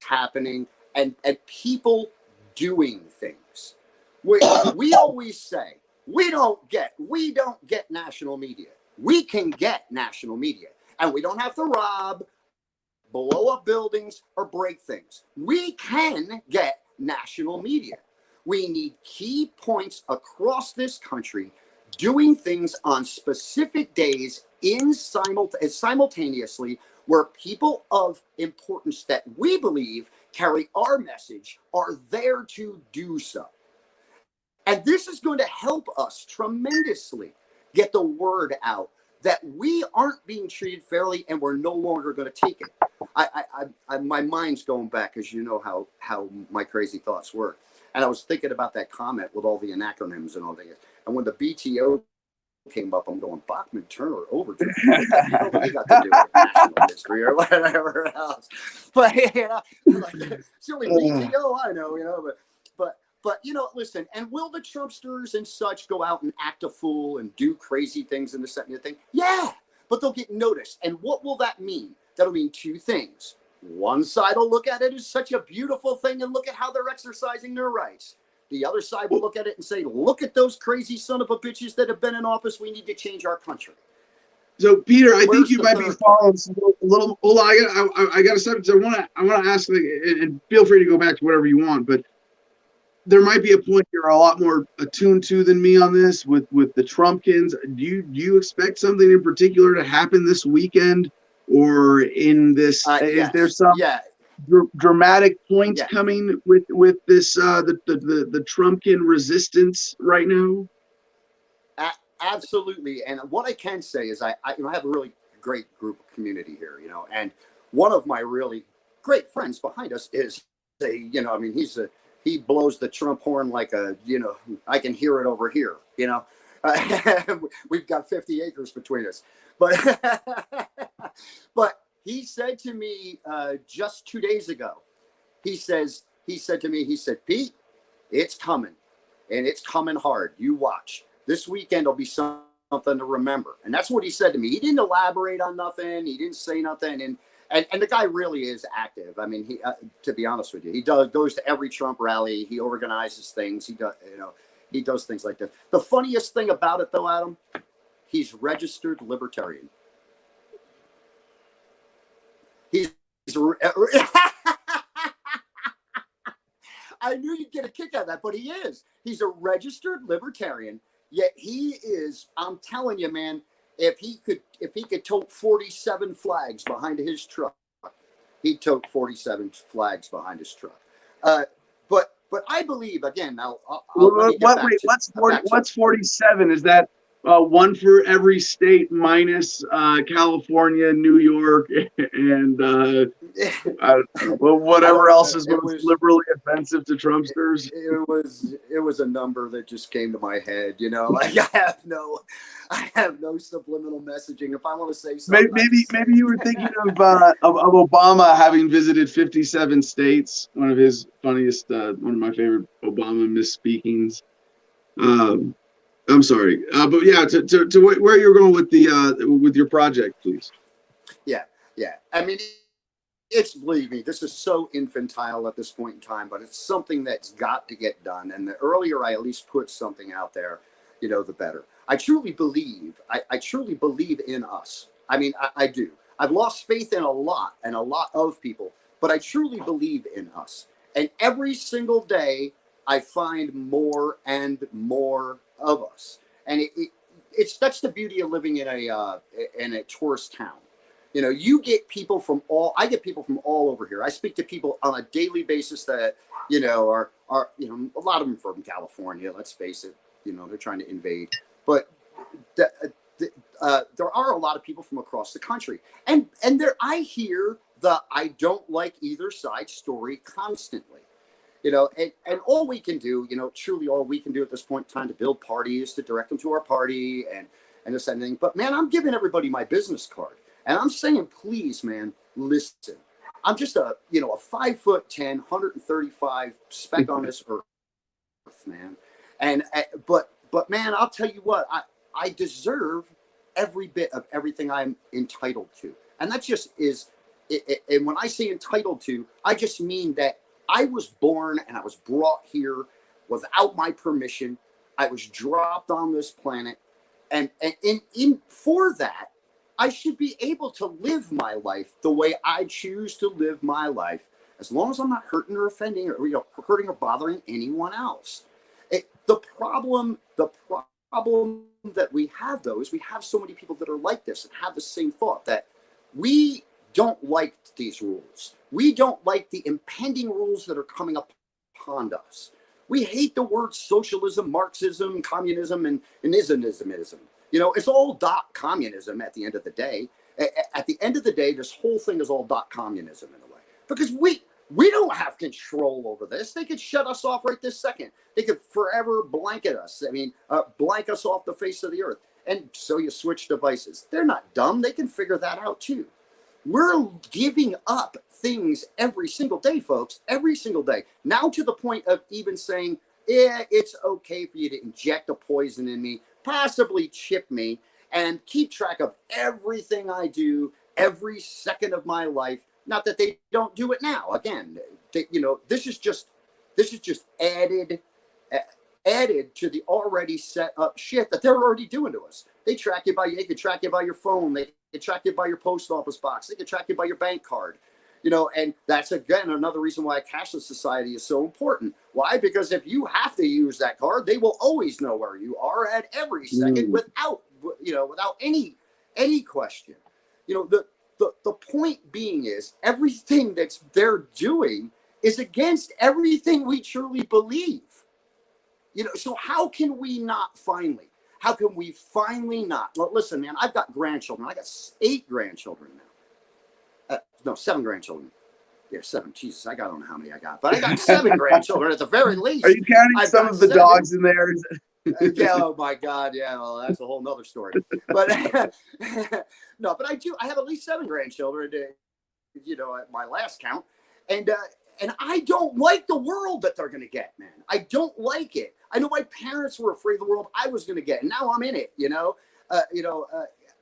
happening, and people doing things. We always say we don't get national media. We can get national media, and we don't have to rob, blow up buildings, or break things. We can get national media. We need key points across this country doing things on specific days simultaneously, where people of importance that we believe carry our message are there to do so. And this is going to help us tremendously get the word out that we aren't being treated fairly, and we're no longer going to take it. My mind's going back, as you know how my crazy thoughts work. And I was thinking about that comment with all the acronyms and all that. And when the BTO came up, I'm going, Bachman Turner Overton. What the hell do they got to do with national history or whatever else? But like, it's the only BTO I know, But listen, and will the Trumpsters and such go out and act a fool and do crazy things and this, that, and the thing? Yeah, but they'll get noticed. And what will that mean? That'll mean two things. One side will look at it as such a beautiful thing and look at how they're exercising their rights. The other side will look at it and say, look at those crazy son of a bitches that have been in office. We need to change our country. So, Peter, I think you might be following a little. Hold on, I got a subject. I want to ask, and feel free to go back to whatever you want, but there might be a point you're a lot more attuned to than me on this with the Trumpkins. Do you expect something in particular to happen this weekend, or in this? Is there some dramatic points coming with this the Trumpkin resistance right now? Absolutely. And what I can say is I have a really great group of community here, and one of my really great friends behind us is he blows the Trump horn like I can hear it over here, we've got 50 acres between us, but he said to me just 2 days ago, he said to me, Pete, it's coming, and it's coming hard. You watch. This weekend will be something to remember. And that's what he said to me. He didn't elaborate on nothing. He didn't say nothing. And the guy really is active. I mean, he to be honest with you, he goes to every Trump rally. He organizes things. He does things like that. The funniest thing about it, though, Adam, he's registered libertarian. I knew you'd get a kick out of that, but he is. He's a registered libertarian. Yet he is, I'm telling you, man, if he could tote 47 flags behind his truck, he'd tote 47 flags behind his truck. But I believe again. Now, what's 47? Is that one for every state minus California, New York, and whatever else is most liberally offensive to Trumpsters? It was a number that just came to my head. You know, like I have no subliminal messaging. If I want to say something, maybe you were thinking of Obama having visited 57 states. One of his funniest, one of my favorite Obama misspeakings. I'm sorry, but yeah, to where you're going with with your project, please. Yeah. I mean, believe me, this is so infantile at this point in time, but it's something that's got to get done. And the earlier I at least put something out there, you know, the better. I truly believe. I truly believe in us. I mean, I do. I've lost faith in a lot of people, but I truly believe in us. And every single day, I find more and more of us, and that's the beauty of living in a tourist town. You know, I get people from all over here. I speak to people on a daily basis that, you know, are a lot of them from California. Let's face it, you know, they're trying to invade, but there are a lot of people from across the country, and I hear the I don't like either side story constantly. You know, and all we can do, you know, truly all we can do at this point in time to build parties, to direct them to our party and this and thing. But man, I'm giving everybody my business card, and I'm saying, please, man, listen. I'm just a 5'10", 135 speck on this earth, man. And but man, I'll tell you what, I deserve every bit of everything I'm entitled to, and that just is. And when I say entitled to, I just mean that. I was born and I was brought here without my permission. I was dropped on this planet. And for that, I should be able to live my life the way I choose to live my life, as long as I'm not hurting or offending or hurting or bothering anyone else. The problem that we have, though, is we have so many people that are like this and have the same thought that we don't like these rules. We don't like the impending rules that are coming upon us. We hate the words socialism, Marxism, communism, and ismism. You know, it's all communism at the end of the day. At the end of the day, this whole thing is all communism in a way. Because we don't have control over this. They could shut us off right this second. They could forever blanket us. I mean, blank us off the face of the earth. And so you switch devices. They're not dumb. They can figure that out too. We're giving up things every single day, folks, every single day. Now to the point of even saying, yeah, it's okay for you to inject a poison in me, possibly chip me, and keep track of everything I do every second of my life. Not that they don't do it now. Again, this is just added to the already set up shit that they're already doing to us. They can track you by your phone. They can track you by your post office box. They can track you by your bank card. You know, and that's, again, another reason why a cashless society is so important. Why? Because if you have to use that card, they will always know where you are at every second without any question. You know, the point being is everything that's they're doing is against everything we truly believe. You know, so how can we not finally? How can we finally not? Well, listen, man, I've got grandchildren. I got 8 grandchildren now. 7 grandchildren. Yeah, 7. Jesus, I don't know how many I got, but I got 7 grandchildren at the very least. Are you counting some of the 7 dogs in there? Yeah, oh my God, yeah. Well, that's a whole nother story. But no, but I have at least 7 grandchildren. You know, at my last count, and I don't like the world that they're going to get, man. I don't like it. I know my parents were afraid of the world I was going to get, and now I'm in it.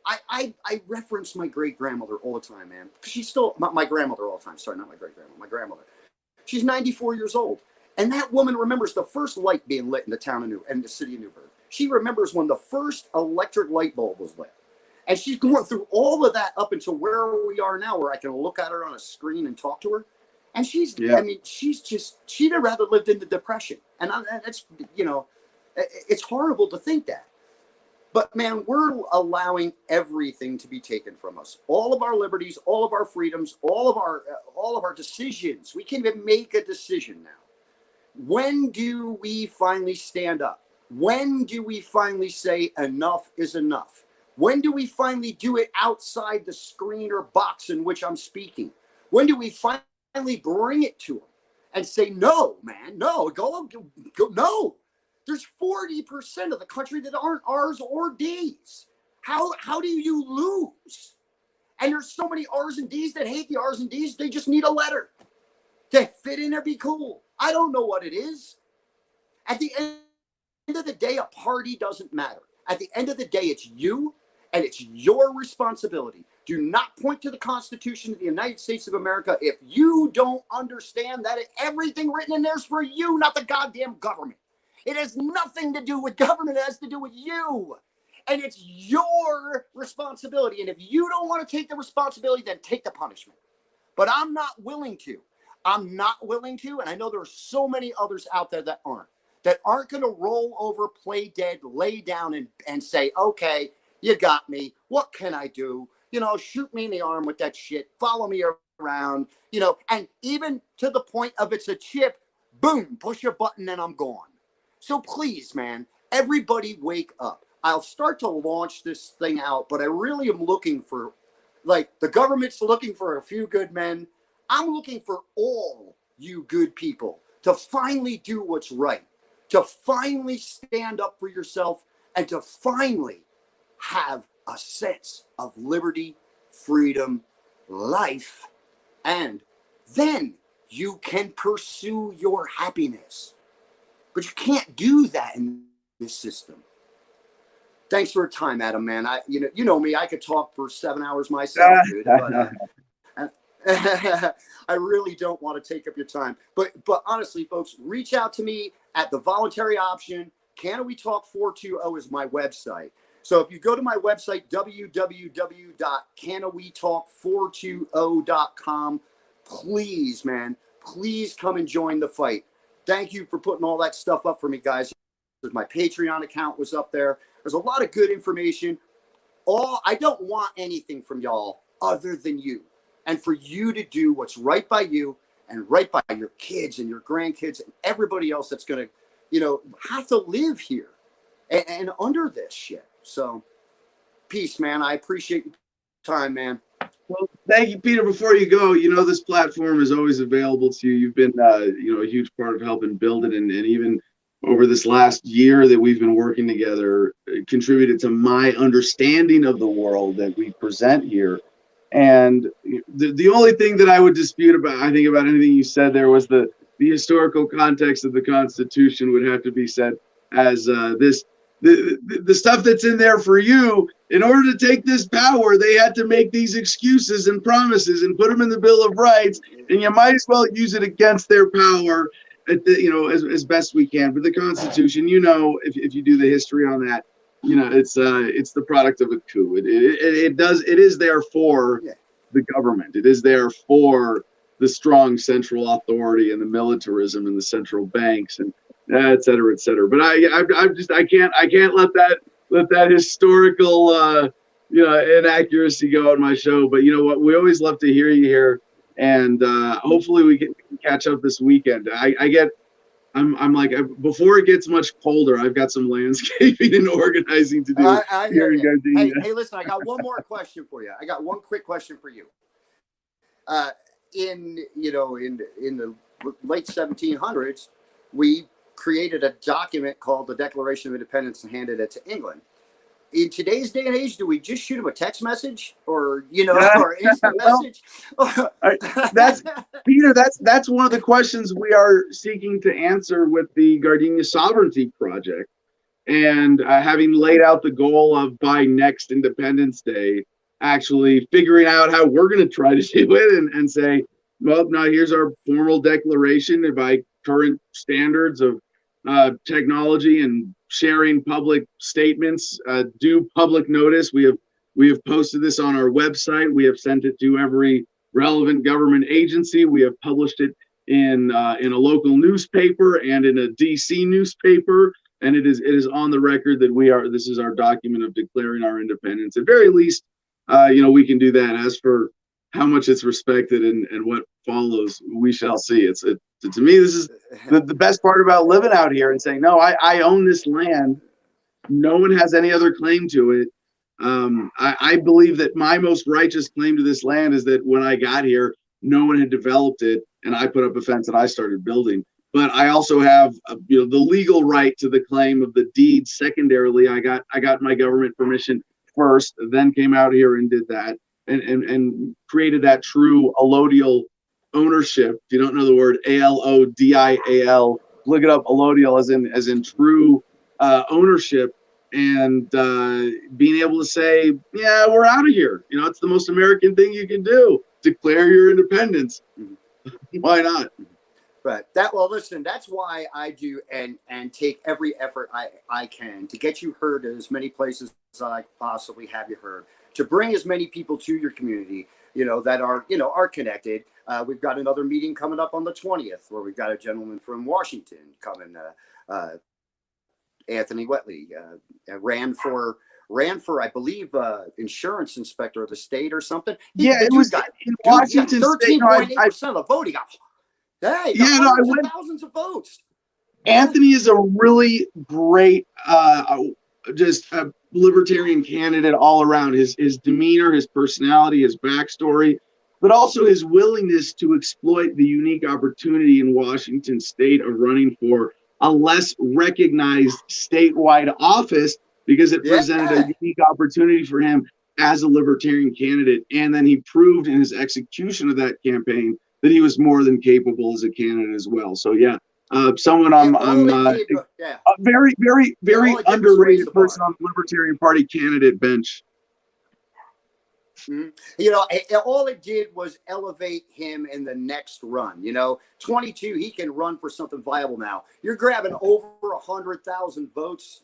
I reference my great-grandmother all the time, man. Because she's still my grandmother all the time. Sorry, not my great-grandmother. My grandmother. She's 94 years old, and that woman remembers the first light being lit in the city of Newburgh. She remembers when the first electric light bulb was lit, and she's going through all of that up until where we are now, where I can look at her on a screen and talk to her. And she'd have rather lived in the Depression. And that's, it's horrible to think that. But man, we're allowing everything to be taken from us. All of our liberties, all of our freedoms, all of our decisions. We can't even make a decision now. When do we finally stand up? When do we finally say enough is enough? When do we finally do it outside the screen or box in which I'm speaking? When do we finally bring it to them and say, no, man, no, go, no. There's 40% of the country that aren't R's or D's. How do you lose? And there's so many R's and D's that hate the R's and D's. They just need a letter to fit in or be cool. I don't know what it is. At the end of the day, a party doesn't matter. At the end of the day, it's you and it's your responsibility. Do not point to the Constitution of the United States of America if you don't understand that everything written in there is for you, not the goddamn government. It has nothing to do with government. It has to do with you. And it's your responsibility. And if you don't want to take the responsibility, then take the punishment. But I'm not willing to. I'm not willing to. And I know there are so many others out there that aren't going to roll over, play dead, lay down and say, okay, you got me. What can I do? You know, shoot me in the arm with that shit. Follow me around, you know, and even to the point of it's a chip, boom, push your button and I'm gone. So please, man, everybody wake up. I'll start to launch this thing out, but I really am looking for, like, the government's looking for a few good men. I'm looking for all you good people to finally do what's right, to finally stand up for yourself, and to finally have a sense of liberty, freedom, life, and then you can pursue your happiness. But you can't do that in this system. Thanks for your time, Adam, man. You know me. I could talk for 7 hours myself, dude. But I really don't want to take up your time. But honestly, folks, reach out to me at the voluntary option. Can We Talk 420 is my website. So if you go to my website, www.canwetalk420.com, please, man, please come and join the fight. Thank you for putting all that stuff up for me, guys. My Patreon account was up there. There's a lot of good information. I don't want anything from y'all other than you. And for you to do what's right by you and right by your kids and your grandkids and everybody else that's going to, you know, have to live here and under this shit. So peace, man. I appreciate your time, man. Well, thank you, Peter. Before you go, you know, this platform is always available to you. You've been, you know, a huge part of helping build it. And even over this last year that we've been working together, contributed to my understanding of the world that we present here. And the only thing that I would dispute about anything you said there was the historical context of the Constitution would have to be said as the stuff that's in there for you. In order to take this power, they had to make these excuses and promises and put them in the Bill of Rights, and you might as well use it against their power, you know, as best we can. But the Constitution, you know, if you do the history on that, you know, it's the product of a coup. It is there for the government. It is there for the strong central authority and the militarism and the central banks and et cetera, et cetera. But I can't let that historical you know, inaccuracy go on my show. But you know what? We always love to hear you here, and hopefully we can catch up this weekend. I'm like, before it gets much colder, I've got some landscaping and organizing to do. I hear you. Hey, listen, I got one more question for you. I got one quick question for you. In the late 1700s, we created a document called the Declaration of Independence and handed it to England. In today's day and age, do we just shoot them a text message or, you know, or instant message? That's Peter. That's one of the questions we are seeking to answer with the Gardenia Sovereignty Project, and having laid out the goal of by next Independence Day, actually figuring out how we're going to try to do it and say, well, now here's our formal declaration, and by current standards of technology and sharing public statements, due public notice. We have posted this on our website. We have sent it to every relevant government agency. We have published it in a local newspaper and in a DC newspaper. and it is on the record that this is our document of declaring our independence. At very least, we can do that. As for how much it's respected and what follows, we shall see. To me, this is the best part about living out here and saying, no, I own this land. No one has any other claim to it. I believe that my most righteous claim to this land is that when I got here, no one had developed it, and I put up a fence and I started building. But I also have, the legal right to the claim of the deed. Secondarily, I got my government permission first, then came out here and did that, and created that true allodial ownership. If you don't know the word ALODIAL, look it up. Allodial as in true ownership, and being able to say, yeah, we're out of here. It's the most American thing you can do. Declare your independence. Why not? Right. Listen, that's why I do and take every effort I can to get you heard in as many places as I possibly have you heard, to bring as many people to your community, that are connected. We've got another meeting coming up on the 20th where we've got a gentleman from Washington coming, Anthony Wetley, ran for, I believe, insurance inspector of the state or something. It was in Washington State. 13.8% of the vote. He got, thousands of votes. Anthony is a really great, just a libertarian candidate all around. His demeanor, his personality, his backstory, but also his willingness to exploit the unique opportunity in Washington State of running for a less recognized statewide office, because it presented a unique opportunity for him as a libertarian candidate. And then he proved in his execution of that campaign that he was more than capable as a candidate as well. So someone I'm a very, very, very underrated person on the Libertarian Party candidate bench. Mm-hmm. All it did was elevate him in the next run. 22, he can run for something viable now. You're grabbing over 100,000 votes,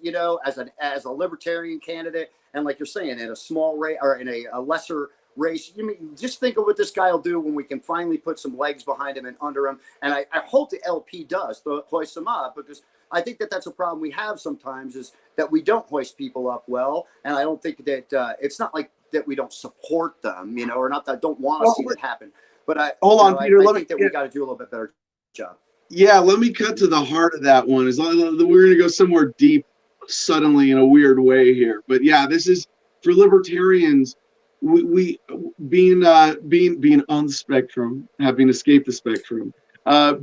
as a libertarian candidate, and like you're saying, in a small race or in a lesser race. Just think of what this guy will do when we can finally put some legs behind him and under him. And I hope the LP does hoist him up, because I think that's a problem we have sometimes, is that we don't hoist people up well. And I don't think that it's not like that we don't support them, or not that I don't want to see it happen. But Peter, I think that we got to do a little bit better job. Yeah, let me cut to the heart of that one. As long as we're going to go somewhere deep suddenly in a weird way here. But yeah, this is for libertarians. We being on the spectrum, having escaped the spectrum,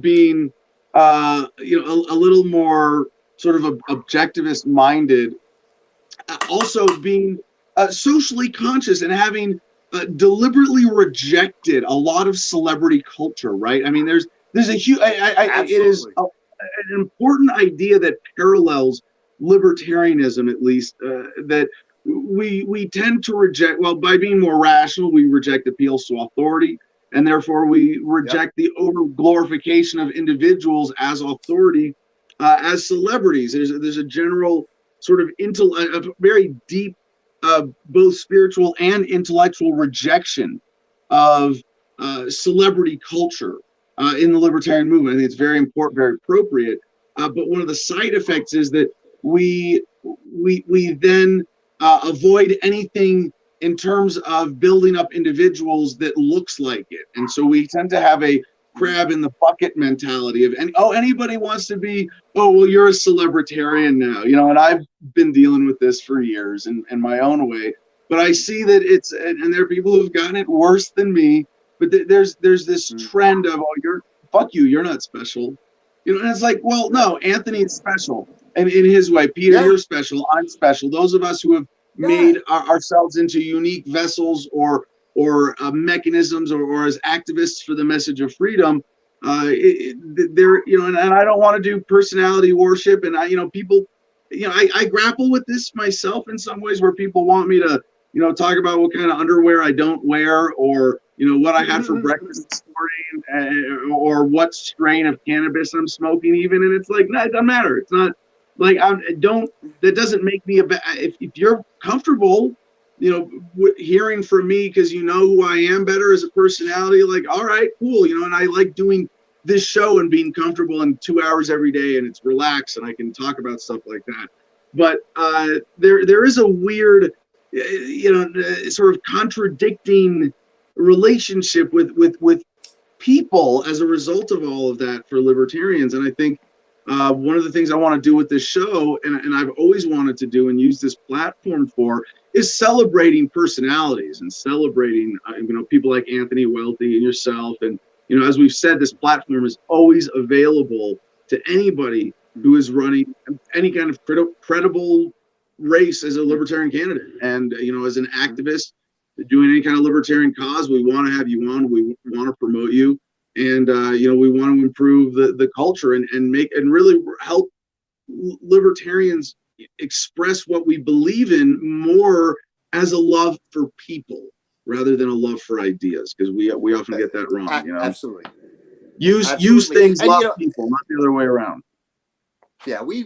being a little more sort of objectivist minded, also being socially conscious and having deliberately rejected a lot of celebrity culture. Right? I mean, there's a huge. It is an important idea that parallels libertarianism, at least, that we tend to reject, by being more rational, we reject appeals to authority, and therefore we reject the over glorification of individuals as authority, as celebrities. There's a general sort of a very deep, both spiritual and intellectual rejection of celebrity culture in the libertarian movement. I think it's very important, very appropriate. But one of the side effects is that we then avoid anything in terms of building up individuals that looks like it. And so we tend to have a crab in the bucket mentality of, anybody wants to be, you're a celebritarian now, and I've been dealing with this for years in my own way, but I see that and there are people who've gotten it worse than me, but there's this trend of, you're not special, and it's like, well, no, Anthony is special. And in his way, Peter, you're special. I'm special. Those of us who have made ourselves into unique vessels or mechanisms or as activists for the message of freedom, and I don't want to do personality worship. And people, I grapple with this myself in some ways, where people want me to, talk about what kind of underwear I don't wear, or what I had for breakfast this morning, or what strain of cannabis I'm smoking, even. And it's like, no, it doesn't matter. It's not. Like, that doesn't make me if you're comfortable, hearing from me because who I am better as a personality, like, all right, cool, and I like doing this show and being comfortable in 2 hours every day, and it's relaxed and I can talk about stuff like that. But there is a weird, sort of contradicting relationship with people as a result of all of that for libertarians. And I think one of the things I want to do with this show, and I've always wanted to do and use this platform for, is celebrating personalities and celebrating people like Anthony Welty and yourself. And as we've said, this platform is always available to anybody who is running any kind of credible race as a libertarian candidate. And as an activist doing any kind of libertarian cause, we want to have you on. We want to promote you, and we want to improve the culture and really help libertarians express what we believe in more as a love for people rather than a love for ideas, because we often get that wrong. Absolutely. Use things, and love people, not the other way around. Yeah, we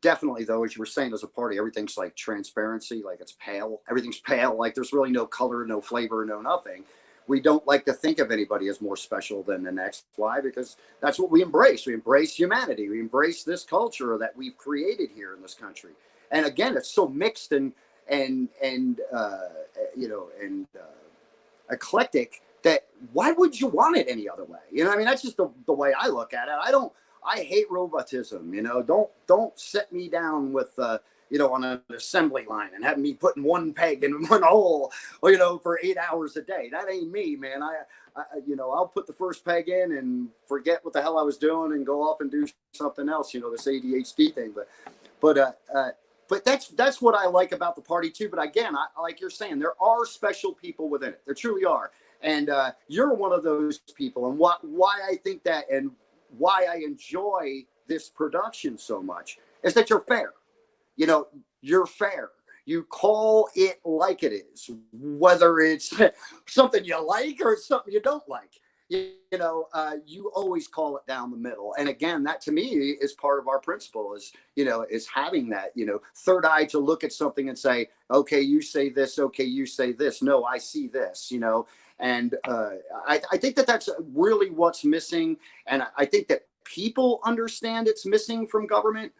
definitely, though, as you were saying, as a party, everything's like transparency, like it's pale. Everything's pale, like there's really no color, no flavor, no nothing. We don't like to think of anybody as more special than the next. Why? Because that's what we embrace. We embrace humanity. We embrace this culture that we've created here in this country. And again, it's so mixed and eclectic that why would you want it any other way? That's just the way I look at it. I hate robotism. Don't set me down with on an assembly line and have me putting one peg in one hole, for 8 hours a day. That ain't me, man. I'll put the first peg in and forget what the hell I was doing and go off and do something else. This ADHD thing, but that's what I like about the party too. But again, like you're saying, there are special people within it. There truly are, and you're one of those people. And why I think that, and why I enjoy this production so much, is that you're fair. You're fair. You call it like it is, whether it's something you like or it's something you don't like. You always call it down the middle. And again, that to me is part of our principle is having that, third eye to look at something and say, okay, you say this. Okay, you say this. No, I see this, and I think that's really what's missing. And I think that people understand it's missing from government.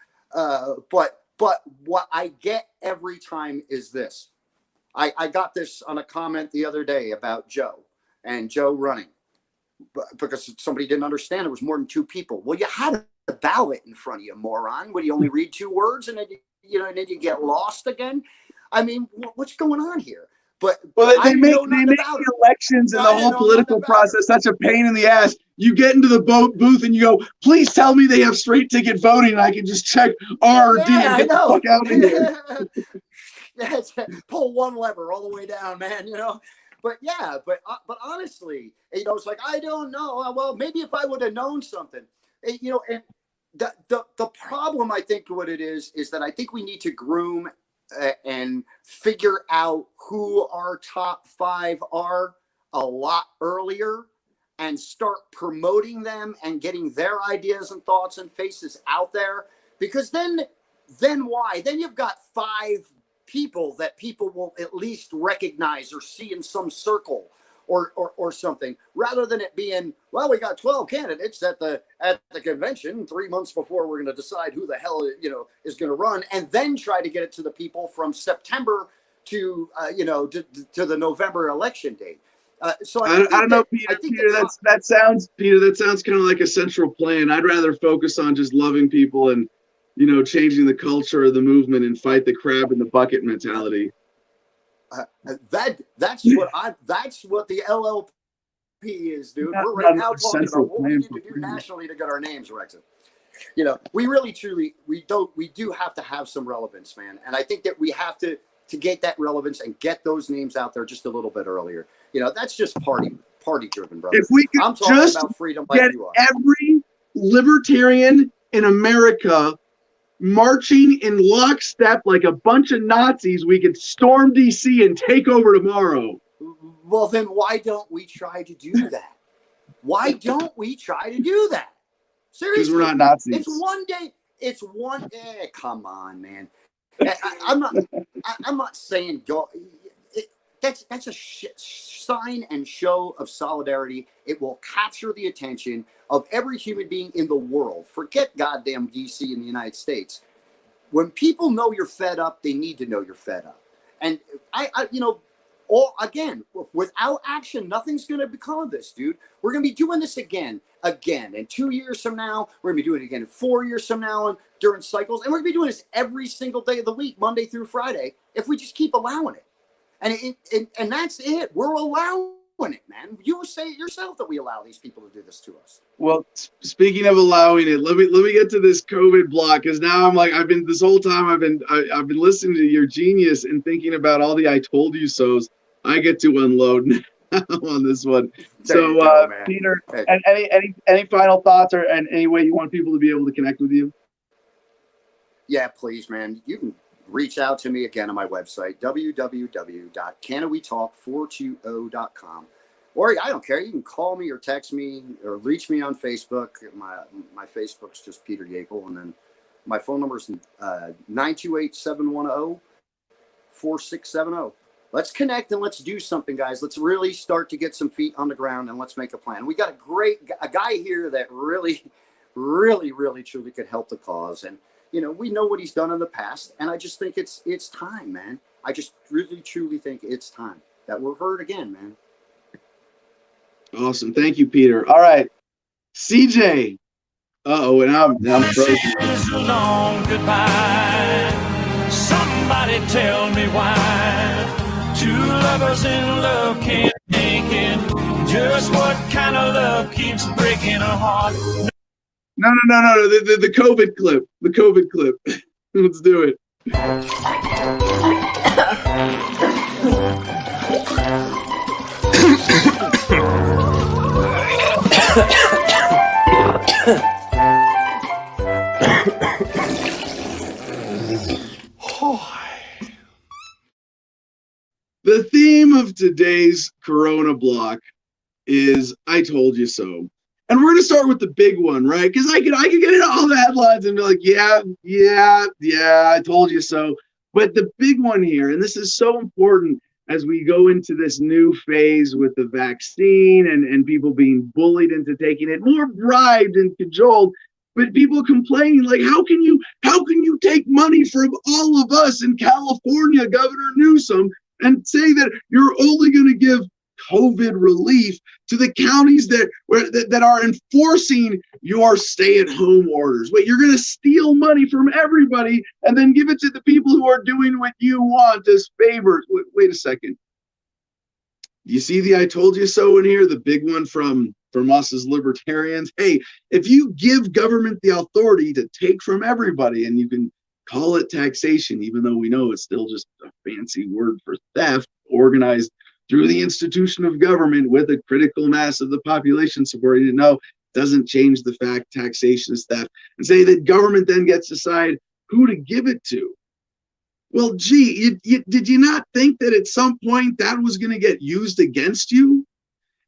But what I get every time is this. I got this on a comment the other day about Joe running, because somebody didn't understand there was more than 2 people. Well, you had a ballot in front of you, moron. Would you only read 2 words and then you get lost again? What's going on here? But they make the elections and the whole political process such a pain in the ass. You get into the booth and you go, please tell me they have straight ticket voting and I can just check R or D and get the fuck out of here. It's pull one lever all the way down, man, But yeah, but honestly, it's like, I don't know. Well, maybe if I would have known something, and the problem, I think what it is that I think we need to groom and figure out who our top 5 are a lot earlier and start promoting them and getting their ideas and thoughts and faces out there. Because then why? Then you've got 5 people that people will at least recognize or see in some circle or something, rather than it being, well, we got 12 candidates at the convention 3 months before we're going to decide who the hell is going to run, and then try to get it to the people from September to the November election date. So I don't know, Peter. That sounds kind of like a central plan. I'd rather focus on just loving people and changing the culture of the movement and fight the crab in the bucket mentality. That's what the LLP is, dude. We're right now talking about what we need to do nationally to get our names erected. We really truly we do have to have some relevance, man. And I think that we have to get that relevance and get those names out there just a little bit earlier. That's just party driven, brother. If we could just about freedom get every libertarian in America marching in lockstep like a bunch of Nazis, we could storm DC and take over tomorrow. Well, then why don't we try to do that? Why don't we try to do that? Seriously, because we're not Nazis. It's one day. It's one. Come on, man. I'm not saying go. that's a sign and show of solidarity. It will capture the attention of every human being in the world. Forget goddamn DC in the United States. When people know you're fed up, they need to know you're fed up. And again, without action, nothing's going to become of this, dude. We're going to be doing this again. And 2 years from now, we're going to be doing it again 4 years from now and during cycles. And we're going to be doing this every single day of the week, Monday through Friday, if we just keep allowing it. And that's it. We're allowing it, man. You say it yourself that we allow these people to do this to us. Well, speaking of allowing it, let me get to this COVID block, because now I'm like, this whole time I've been listening to your genius and thinking about all the I told you so's. I get to unload now on this one. So Peter, and any final thoughts or any way you want people to be able to connect with you? Yeah, please, man. You can reach out to me again on my website, www.canawetalk420.com. Or I don't care. You can call me or text me or reach me on Facebook. My Facebook's just Peter Yapel. And then my phone number is 928-710-4670. Let's connect and let's do something, guys. Let's really start to get some feet on the ground and let's make a plan. We got a guy here that really, really, really, truly could help the cause. And, we know what he's done in the past. And I just think it's time, man. I just really, truly think it's time that we're heard again, man. Awesome. Thank you, Peter. All right. CJ. Uh-oh, and I'm frozen. It's a long goodbye. Somebody tell me why. Two lovers in love can't make it. Just what kind of love keeps breaking a heart? No. The COVID clip. The COVID clip. Let's do it. The theme of today's Corona block is I told you so. And we're going to start with the big one, right? Because I could get into all the headlines and be like, yeah, I told you so. But the big one here, and this is so important as we go into this new phase with the vaccine and people being bullied into taking it, more bribed and cajoled, but people complaining like, how can you take money from all of us in California, Governor Newsom, and say that you're only going to give COVID relief to the counties that are enforcing your stay-at-home orders? Wait, you're going to steal money from everybody and then give it to the people who are doing what you want as favors? Wait a second. You see the I told you so in here, the big one from us as libertarians? Hey, if you give government the authority to take from everybody, and you can call it taxation, even though we know it's still just a fancy word for theft organized through the institution of government with a critical mass of the population supporting it. No, doesn't change the fact taxation is theft. And say that government then gets to decide who to give it to. Well, gee, did you not think that at some point that was going to get used against you?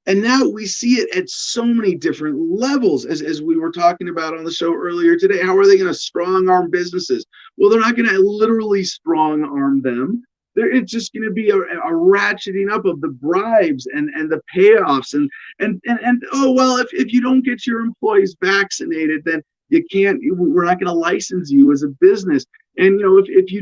And now we see it at so many different levels, as we were talking about on the show earlier today. How are they going to strong arm businesses? Well, they're not going to literally strong arm them. It's just going to be a ratcheting up of the bribes and the payoffs and oh, well, if you don't get your employees vaccinated, then we're not going to license you as a business. And if you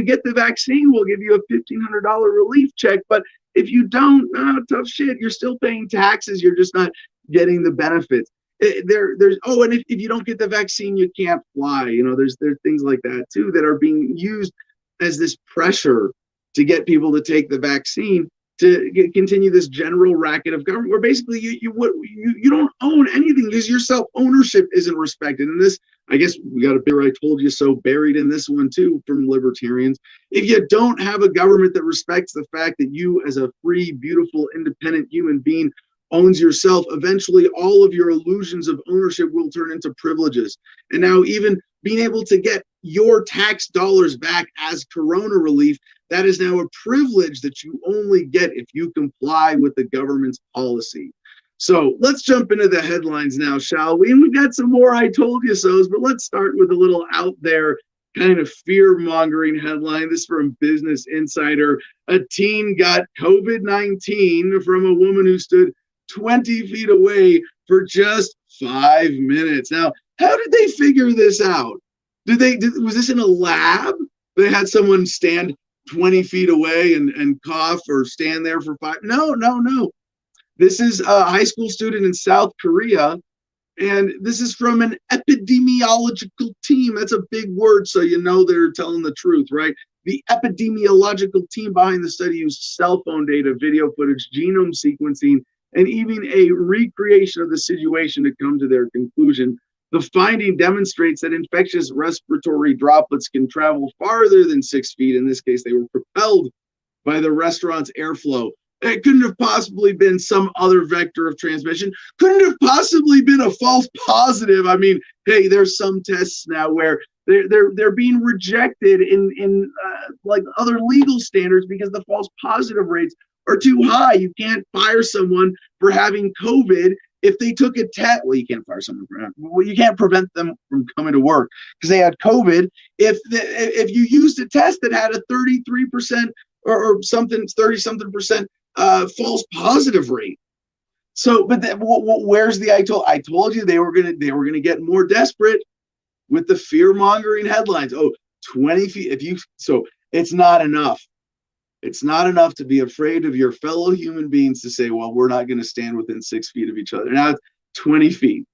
get the vaccine, we'll give you a $1,500 relief check. But if you don't, tough shit, you're still paying taxes. You're just not getting the benefits. And if you don't get the vaccine, you can't fly. There's things like that too that are being used as this pressure to get people to take the vaccine to continue this general racket of government where basically you don't own anything because your self-ownership isn't respected. And this, I guess we got a bit I told you so buried in this one too from libertarians. If you don't have a government that respects the fact that you as a free, beautiful, independent human being owns yourself, eventually all of your illusions of ownership will turn into privileges. And now even being able to get your tax dollars back as Corona relief, that is now a privilege that you only get if you comply with the government's policy. So let's jump into the headlines now, shall we? And we've got some more I told you so's, but let's start with a little out there kind of fear-mongering headline. This is from Business Insider. A teen got COVID-19 from a woman who stood 20 feet away for just 5 minutes. Now, how did they figure this out? Was this in a lab? They had someone stand 20 feet away and cough or stand there for 5? No. This is a high school student in South Korea, and this is from an epidemiological team. That's a big word, so you know they're telling the truth, right? The epidemiological team behind the study used cell phone data, video footage, genome sequencing, and even a recreation of the situation to come to their conclusion. The finding demonstrates that infectious respiratory droplets can travel farther than 6 feet. In this case, they were propelled by the restaurant's airflow. It couldn't have possibly been some other vector of transmission. Couldn't have possibly been a false positive. I mean, hey, there's some tests now where they're being rejected in like other legal standards because the false positive rates are too high. You can't fire someone for having COVID if they took a test. Well, you can't fire someone you can't prevent them from coming to work because they had COVID. If you used a test that had a 33% or something, 30-something% false positive rate. So, but where's the I told you they were gonna get more desperate with the fear mongering headlines. Oh, 20 feet. So it's not enough. It's not enough to be afraid of your fellow human beings to say, well, we're not going to stand within 6 feet of each other. Now it's 20 feet.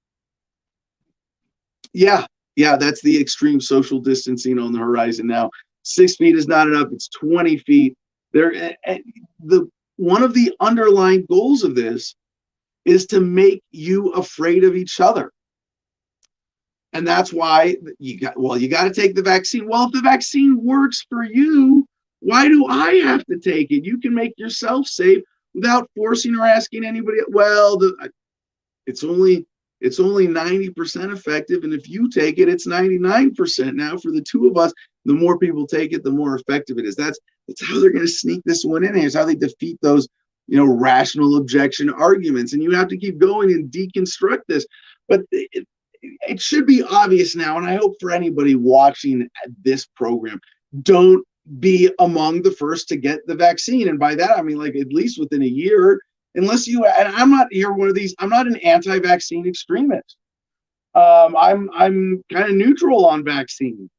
Yeah, that's the extreme social distancing on the horizon now. 6 feet is not enough. It's 20 feet. One of the underlying goals of this is to make you afraid of each other. And that's why you got to take the vaccine. Well, if the vaccine works for you, why do I have to take it? You can make yourself safe without forcing or asking anybody. Well, it's only 90% effective, and if you take it, it's 99%. Now, for the two of us, the more people take it, the more effective it is. That's how they're going to sneak this one in. It's how they defeat those, rational objection arguments. And you have to keep going and deconstruct this. But it should be obvious now, and I hope for anybody watching this program, don't be among the first to get the vaccine. And by that, I mean, like, at least within a year, unless you, and I'm not here one of these, I'm not an anti-vaccine extremist. I'm kind of neutral on vaccine.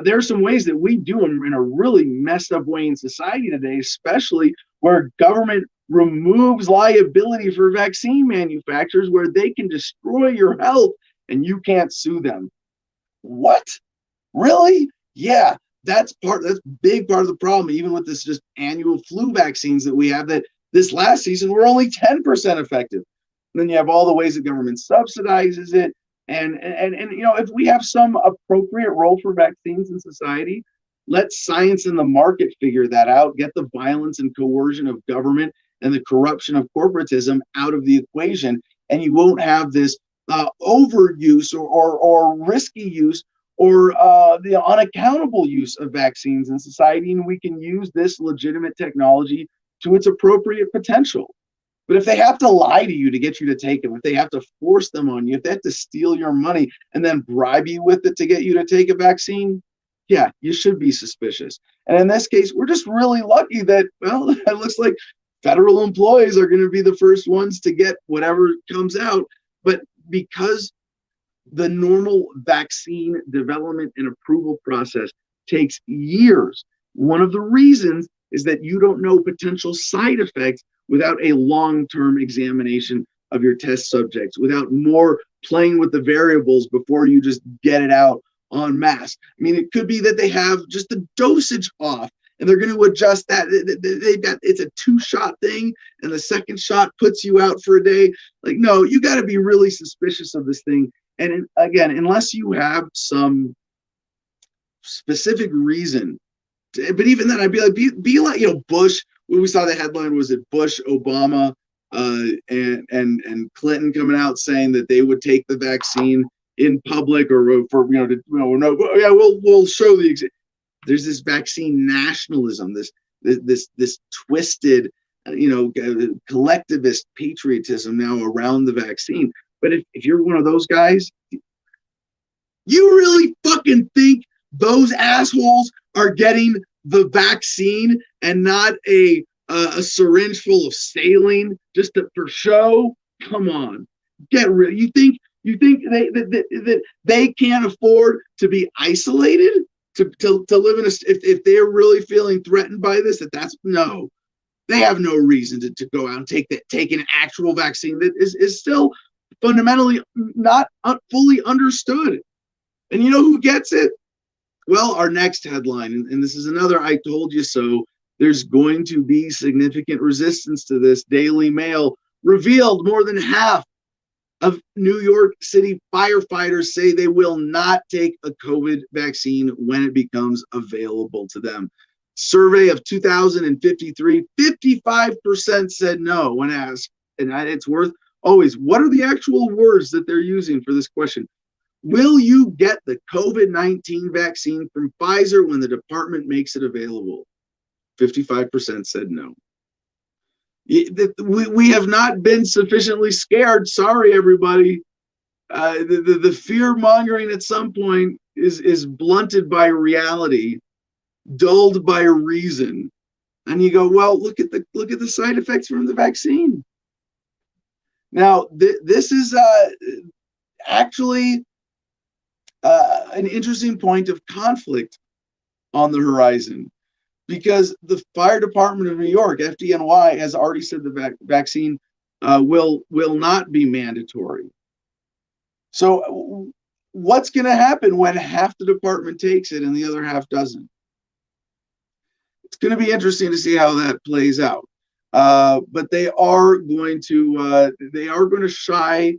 There are some ways that we do them in a really messed up way in society today, especially where government removes liability for vaccine manufacturers, where they can destroy your health and you can't sue them. What? Really? Yeah. That's a big part of the problem, even with this just annual flu vaccines that we have, that this last season were only 10% effective. And then you have all the ways the government subsidizes it. And if we have some appropriate role for vaccines in society, let science and the market figure that out, get the violence and coercion of government and the corruption of corporatism out of the equation, and you won't have this overuse or risky use or the unaccountable use of vaccines in society, and we can use this legitimate technology to its appropriate potential. But if they have to lie to you to get you to take them, if they have to force them on you, if they have to steal your money and then bribe you with it to get you to take a vaccine, yeah, you should be suspicious. And in this case, we're just really lucky that, well, it looks like federal employees are going to be the first ones to get whatever comes out. But because the normal vaccine development and approval process takes years, one of the reasons is that you don't know potential side effects without a long-term examination of your test subjects, without more playing with the variables before you just get it out en masse. I mean, it could be that they have just the dosage off and they're going to adjust that. It's a 2-shot thing and the second shot puts you out for a day. Like, no, you got to be really suspicious of this thing. And again, unless you have some specific reason, but even then, I'd be like, Bush. When we saw the headline, was it Bush, Obama, and Clinton coming out saying that they would take the vaccine in public or for we'll show the example. There's this vaccine nationalism, this twisted, collectivist patriotism now around the vaccine. But if you're one of those guys, you really fucking think Those assholes are getting the vaccine and not a syringe full of saline just for show. Come on, get real. You think that they can't afford to be isolated, to live in a, if they're really feeling threatened by this, that's no, they have no reason to go out and take an actual vaccine that is still fundamentally not fully understood. And you know who gets it? Well, our next headline, and this is another I told you so. There's going to be significant resistance to this. Daily Mail revealed more than half of New York City firefighters say they will not take a COVID vaccine when it becomes available to them. Survey of 2,053, 55% said no when asked. And it's worth always, what are the actual words that they're using for this question? Will you get the COVID-19 vaccine from Pfizer when the department makes it available? 55% said no. We have not been sufficiently scared. Sorry, everybody. The fear mongering at some point is blunted by reality, dulled by reason, and you go, well, look at the side effects from the vaccine. Now, this is actually an interesting point of conflict on the horizon, because the fire department of New York, FDNY, has already said the vaccine will not be mandatory. So what's going to happen when half the department takes it and the other half doesn't? It's going to be interesting to see how that plays out. But they are going to shy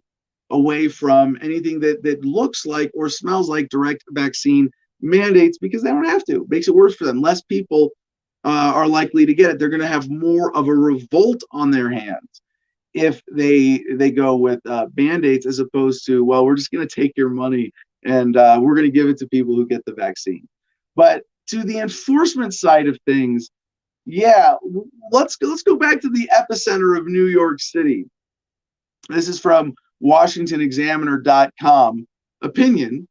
away from anything that looks like or smells like direct vaccine mandates, because they don't have to. It makes it worse for them. Less people are likely to get it. They're going to have more of a revolt on their hands if they go with mandates, as opposed to, well, we're just going to take your money and we're going to give it to people who get the vaccine. But to the enforcement side of things, yeah, let's go back to the epicenter of New York City. This is from WashingtonExaminer.com. Opinion,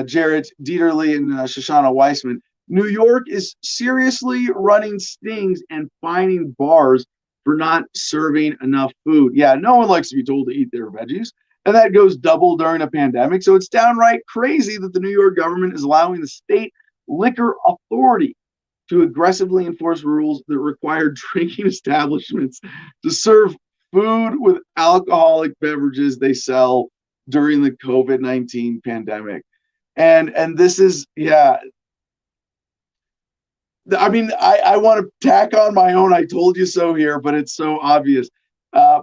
Jarrett Dieterle and Shoshana Weissman. New York is seriously running stings and fining bars for not serving enough food. Yeah, no one likes to be told to eat their veggies, and that goes double during a pandemic. So it's downright crazy that the New York government is allowing the state liquor authority to aggressively enforce rules that require drinking establishments to serve food with alcoholic beverages they sell during the COVID-19 pandemic. And this is, yeah, I mean, I want to tack on my own "I told you so" here, but it's so obvious.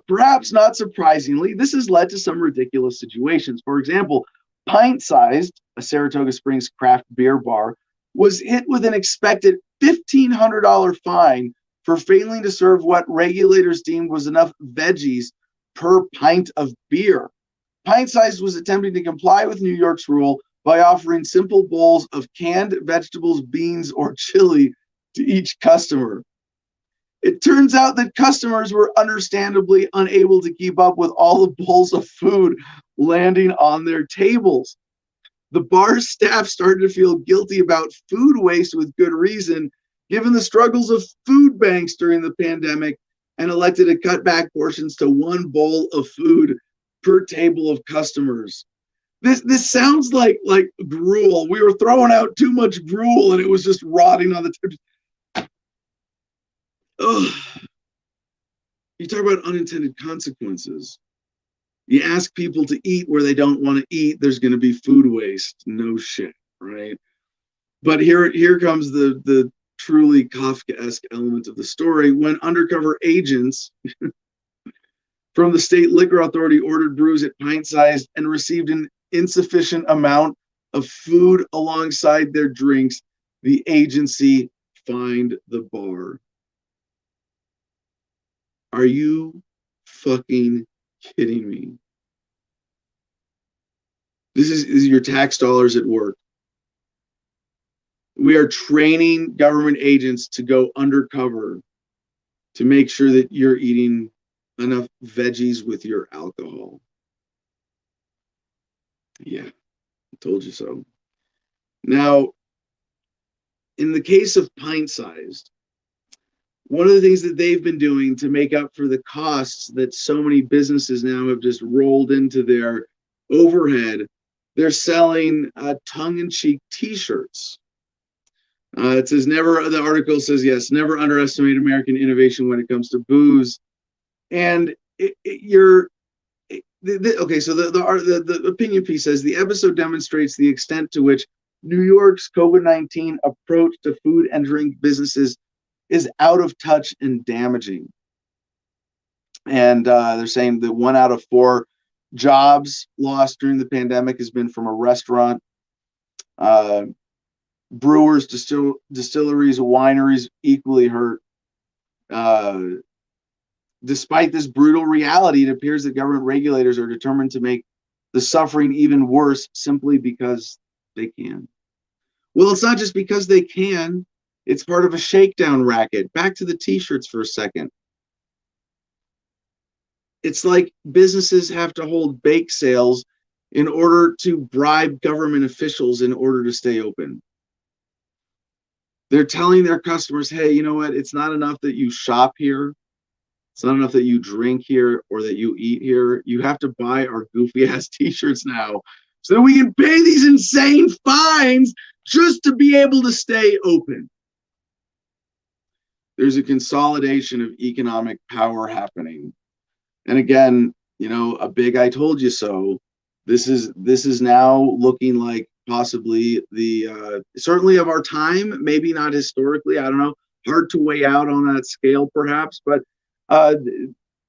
Perhaps not surprisingly, this has led to some ridiculous situations. For example, Pint Sized, a Saratoga Springs craft beer bar, was hit with an expected $1,500 fine for failing to serve what regulators deemed was enough veggies per pint of beer. Pint Sized was attempting to comply with New York's rule by offering simple bowls of canned vegetables, beans, or chili to each customer. It turns out that customers were understandably unable to keep up with all the bowls of food landing on their tables. The bar staff started to feel guilty about food waste, with good reason, given the struggles of food banks during the pandemic, and elected to cut back portions to one bowl of food per table of customers. This sounds like gruel. We were throwing out too much gruel and it was just rotting on the table. Ugh. You talk about unintended consequences. You ask people to eat where they don't want to eat, there's going to be food waste. No shit, right? But here comes the truly Kafkaesque element of the story. When undercover agents from the state liquor authority ordered brews at Pint Sized and received an insufficient amount of food alongside their drinks, the agency fined the bar. Are you fucking kidding me? This is your tax dollars at work. We are training government agents to go undercover to make sure that you're eating enough veggies with your alcohol. Yeah, I told you so. Now, in the case of Pint Sized, one of the things that they've been doing to make up for the costs that so many businesses now have just rolled into their overhead, they're selling tongue-in-cheek T-shirts. It says the article says, yes, never underestimate American innovation when it comes to booze. And okay, so the opinion piece says the episode demonstrates the extent to which New York's COVID-19 approach to food and drink businesses is out of touch and damaging. And they're saying that 1 out of 4 jobs lost during the pandemic has been from a restaurant. Brewers, distilleries, wineries equally hurt. Despite this brutal reality, it appears that government regulators are determined to make the suffering even worse simply because they can. Well, it's not just because they can. It's part of a shakedown racket. Back to the T-shirts for a second. It's like businesses have to hold bake sales in order to bribe government officials in order to stay open. They're telling their customers, hey, you know what? It's not enough that you shop here. It's not enough that you drink here or that you eat here. You have to buy our goofy ass T-shirts now so that we can pay these insane fines just to be able to stay open. There's a consolidation of economic power happening. And again, you know, a big I told you so. This is now looking like possibly the certainly of our time, maybe not historically, I don't know, hard to weigh out on that scale perhaps, but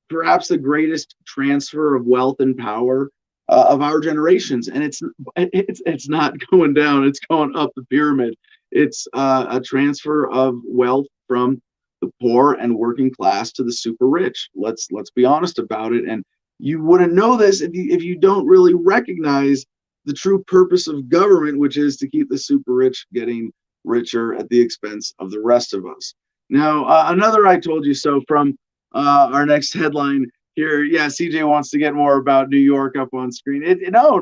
perhaps the greatest transfer of wealth and power of our generations. And it's not going down, it's going up the pyramid. It's a transfer of wealth from the poor and working class to the super rich. Let's be honest about it. And you wouldn't know this if you don't really recognize the true purpose of government, which is to keep the super rich getting richer at the expense of the rest of us. Now, another I told you so from our next headline here. Yeah, CJ wants to get more about New York up on screen. No.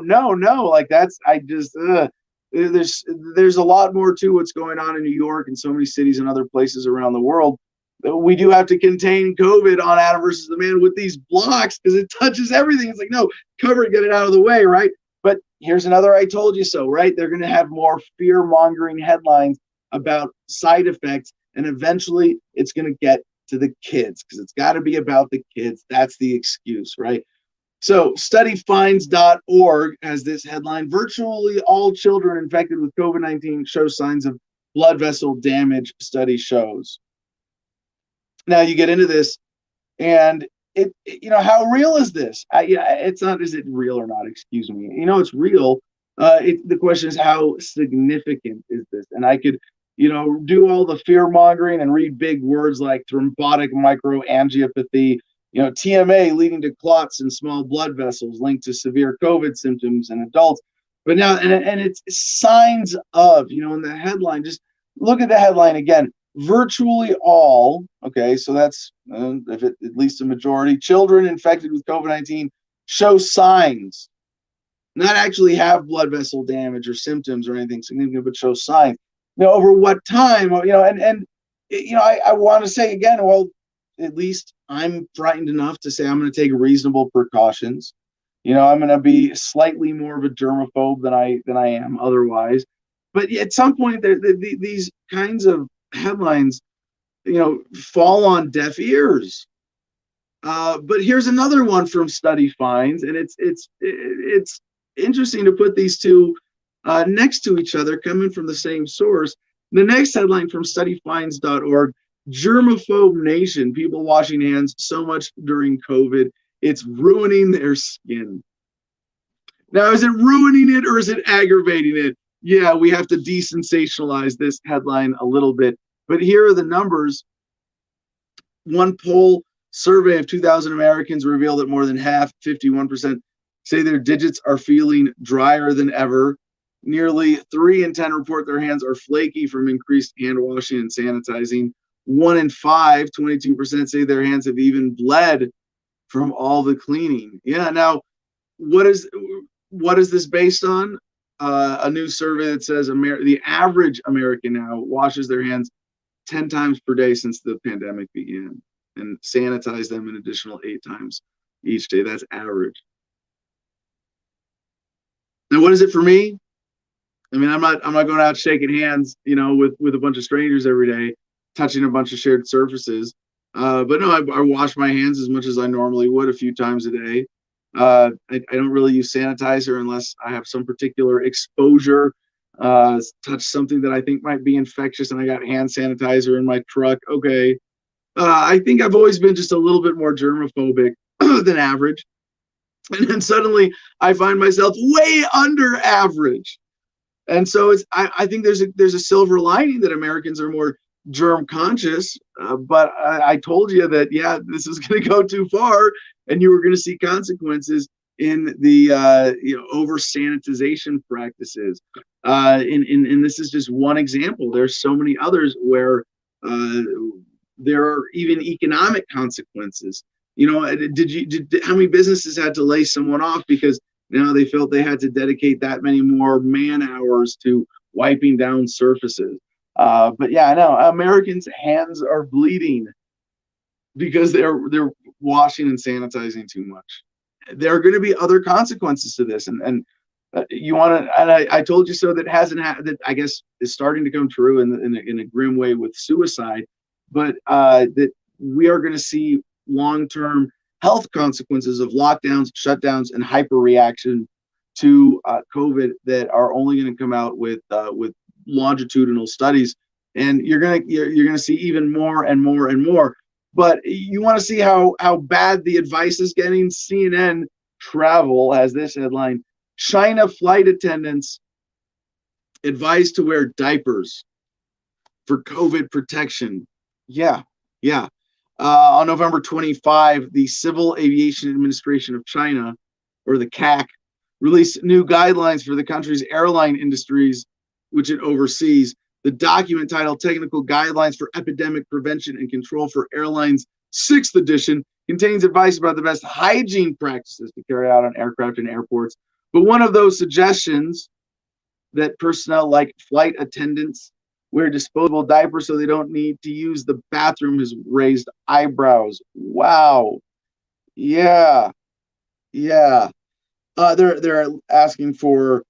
Like there's a lot more to what's going on in New York and so many cities and other places around the world. We do have to contain COVID on Adam versus the Man with these blocks because it touches everything. It's like, no, cover it, get it out of the way, right? But here's another I told you so, right? They're going to have more fear-mongering headlines about side effects, and eventually it's going to get to the kids because it's got to be about the kids. That's the excuse, right? So studyfinds.org has this headline: virtually all children infected with COVID-19 show signs of blood vessel damage, study shows. Now you get into this, and how real is this? It's not, is it real or not? Excuse me. It's real. The question is, how significant is this? And I could, do all the fear mongering and read big words like thrombotic microangiopathy, TMA leading to clots in small blood vessels linked to severe COVID symptoms in adults. But now, and it's signs of, in the headline, just look at the headline again. Virtually all, okay, so that's at least a majority, children infected with COVID-19 show signs, not actually have blood vessel damage or symptoms or anything significant, but show signs. Over what time? I want to say again, well, at least I'm frightened enough to say I'm going to take reasonable precautions. I'm going to be slightly more of a germaphobe than I am otherwise. But at some point, these kinds of headlines, fall on deaf ears. But here's another one from Study Finds, and it's interesting to put these two next to each other, coming from the same source. The next headline from studyfinds.org: germaphobe nation, people washing hands so much during COVID, it's ruining their skin. Now, is it ruining it or is it aggravating it? Yeah, we have to desensationalize this headline a little bit. But here are the numbers. One poll survey of 2,000 Americans revealed that more than half, 51%, say their digits are feeling drier than ever. Nearly 3 in 10 report their hands are flaky from increased hand washing and sanitizing. 1 in 5, 22%, say their hands have even bled from all the cleaning. Yeah, now, what is this based on? a new survey that says the average American now washes their hands 10 times per day since the pandemic began, and sanitize them an additional 8 times each day. That's average. Now, what is it for me? I mean, I'm not going out shaking hands, with a bunch of strangers every day, touching a bunch of shared surfaces. But no, I wash my hands as much as I normally would, a few times a day. I don't really use sanitizer unless I have some particular exposure, touch something that I think might be infectious, and I got hand sanitizer in my truck. Okay. I think I've always been just a little bit more germophobic than average. And then suddenly I find myself way under average. And so I think there's a silver lining that Americans are more germ conscious. But I told you that, yeah, this is going to go too far, and you were going to see consequences in the over sanitization practices. And this is just one example. There's so many others where there are even economic consequences. How many businesses had to lay someone off because they felt they had to dedicate that many more man hours to wiping down surfaces? But yeah, I know Americans' hands are bleeding because they're washing and sanitizing too much. There are going to be other consequences to this, and you want to. And I told you so. That hasn't that I guess is starting to come true in a grim way with suicide, but that we are going to see long-term health consequences of lockdowns, shutdowns, and hyperreaction to COVID that are only going to come out with longitudinal studies, and you're gonna see even more and more and more. But you want to see how bad the advice is getting. CNN Travel has this headline: China flight attendants advised to wear diapers for COVID protection. Yeah. On November 25, the Civil Aviation Administration of China, or the CAC, released new guidelines for the country's airline industries, which it oversees. The document, titled Technical Guidelines for Epidemic Prevention and Control for Airlines, 6th edition, contains advice about the best hygiene practices to carry out on aircraft and airports. But one of those suggestions, that personnel like flight attendants wear disposable diapers so they don't need to use the bathroom, has raised eyebrows. Wow. Yeah. They're asking for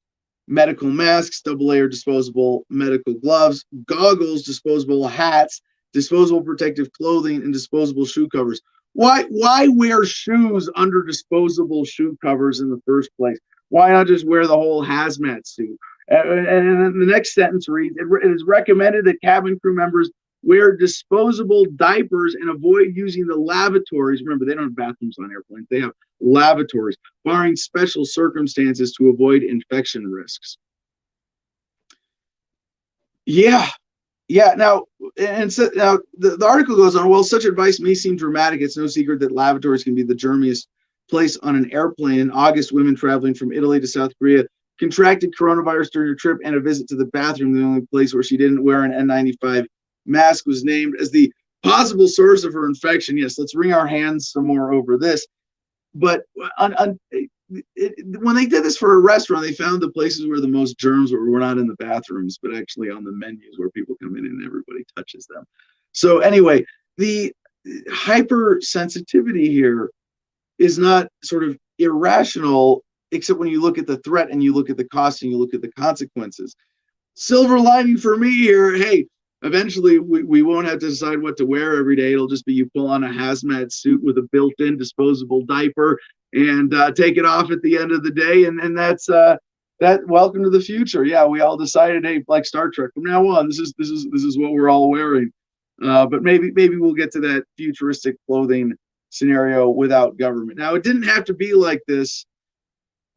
medical masks, double-layer disposable medical gloves, goggles, disposable hats, disposable protective clothing, and disposable shoe covers. Why wear shoes under disposable shoe covers in the first place? Why not just wear the whole hazmat suit? And the next sentence reads, it is recommended that cabin crew members wear disposable diapers and avoid using the lavatories. Remember, they don't have bathrooms on airplanes. They have lavatories, barring special circumstances to avoid infection risks. Yeah. Now, the article goes on, well, such advice may seem dramatic. It's no secret that lavatories can be the germiest place on an airplane. In August, women traveling from Italy to South Korea contracted coronavirus during her trip, and a visit to the bathroom, the only place where she didn't wear an N95 mask, was named as the possible source of her infection. Yes, let's wring our hands some more over this. But when they did this for a restaurant, they found the places where the most germs were not in the bathrooms, but actually on the menus where people come in and everybody touches them. So anyway, the hypersensitivity here is not sort of irrational, except when you look at the threat and you look at the cost and you look at the consequences. Silver lining for me here, hey, eventually we won't have to decide what to wear every day. It'll just be you pull on a hazmat suit with a built-in disposable diaper and take it off at the end of the day, and that's that. Welcome to the future. Yeah, we all decided, hey, like Star Trek, from now on, this is what we're all wearing. But maybe we'll get to that futuristic clothing scenario without government. Now, it didn't have to be like this.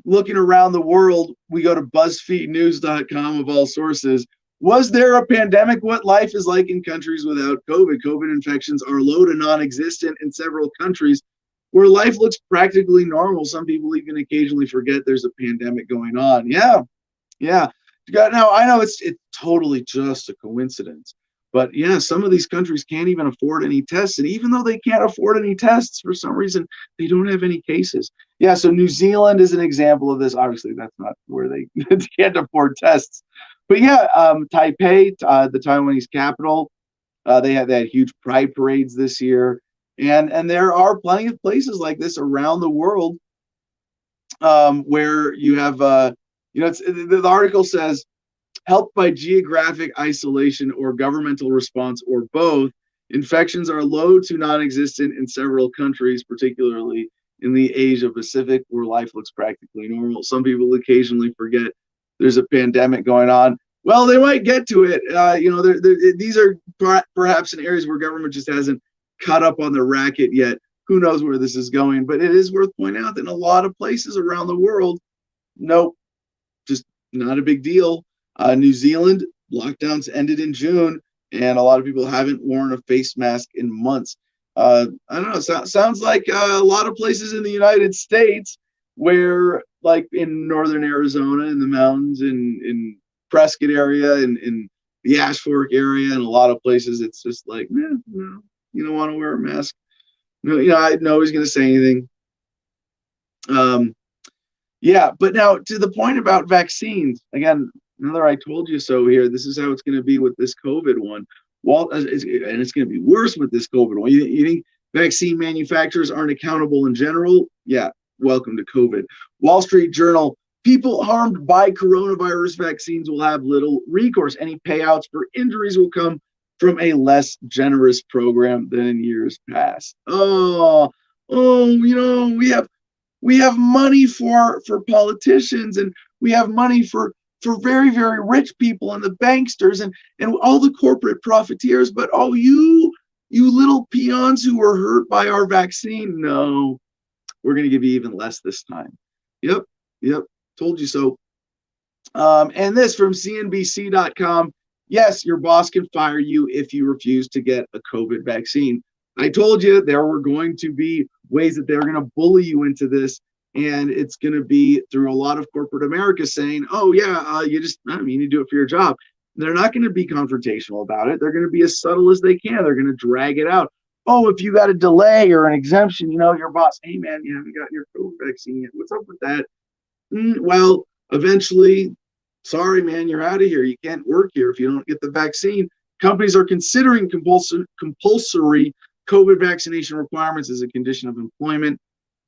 Looking around the world, we go to BuzzFeedNews.com of all sources. Was there a pandemic? What life is like in countries without COVID? COVID infections are low to non-existent in several countries where life looks practically normal. Some people even occasionally forget there's a pandemic going on. Yeah. Now, I know it's totally just a coincidence, but yeah, some of these countries can't even afford any tests. And even though they can't afford any tests, for some reason, they don't have any cases. Yeah, so New Zealand is an example of this. Obviously, that's not where they can't afford tests. But yeah, Taipei, the Taiwanese capital, they had huge pride parades this year. And there are plenty of places like this around the world where you have, the article says, helped by geographic isolation or governmental response or both, infections are low to non-existent in several countries, particularly in the Asia Pacific, where life looks practically normal. Some people occasionally forget there's a pandemic going on. Well, they might get to it. These are perhaps in areas where government just hasn't caught up on the racket yet. Who knows where this is going? But it is worth pointing out that in a lot of places around the world, nope, just not a big deal. New Zealand, lockdowns ended in June, and a lot of people haven't worn a face mask in months. I don't know. Sounds like a lot of places in the United States where, like in northern Arizona, in the mountains, in Prescott area, in the Ash Fork area, and a lot of places, it's just like, no, you don't want to wear a mask. No, nobody's going to say anything. Yeah, but now to the point about vaccines, again, another I told you so here. This is how it's going to be with this COVID one. And it's going to be worse with this COVID one. You think vaccine manufacturers aren't accountable in general? Yeah, welcome to COVID. Wall Street Journal, people harmed by coronavirus vaccines will have little recourse. Any payouts for injuries will come from a less generous program than in years past. We have money for politicians, and we have money for very, very rich people and the banksters and all the corporate profiteers. But you little peons who were hurt by our vaccine, no, we're going to give you even less this time. Yep, told you so. And this from CNBC.com. Yes, your boss can fire you if you refuse to get a COVID vaccine. I told you there were going to be ways that they're going to bully you into this. And it's going to be through a lot of corporate America saying, oh, yeah, you need to do it for your job. They're not going to be confrontational about it. They're going to be as subtle as they can. They're going to drag it out. Oh, if you got a delay or an exemption, your boss, hey, man, you haven't gotten your COVID vaccine yet. What's up with that? Well, eventually, sorry, man, you're out of here. You can't work here if you don't get the vaccine. Companies are considering compulsory COVID vaccination requirements as a condition of employment.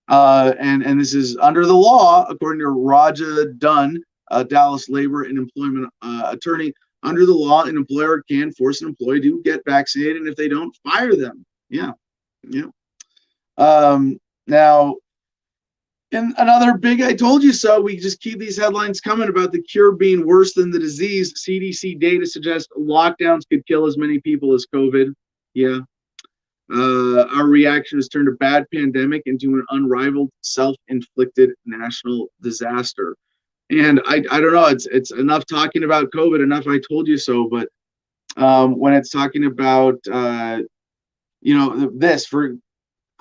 And this is under the law, according to Raja Dunn, a Dallas labor and employment attorney. Under the law, an employer can force an employee to get vaccinated, and if they don't, fire them. Yeah. Now, and another big I told you so, we just keep these headlines coming about the cure being worse than the disease. CDC data suggests lockdowns could kill as many people as COVID. Yeah. Our reaction has turned a bad pandemic into an unrivaled, self-inflicted national disaster. And I don't know, it's enough talking about COVID, enough I told you so, but when it's talking about, this,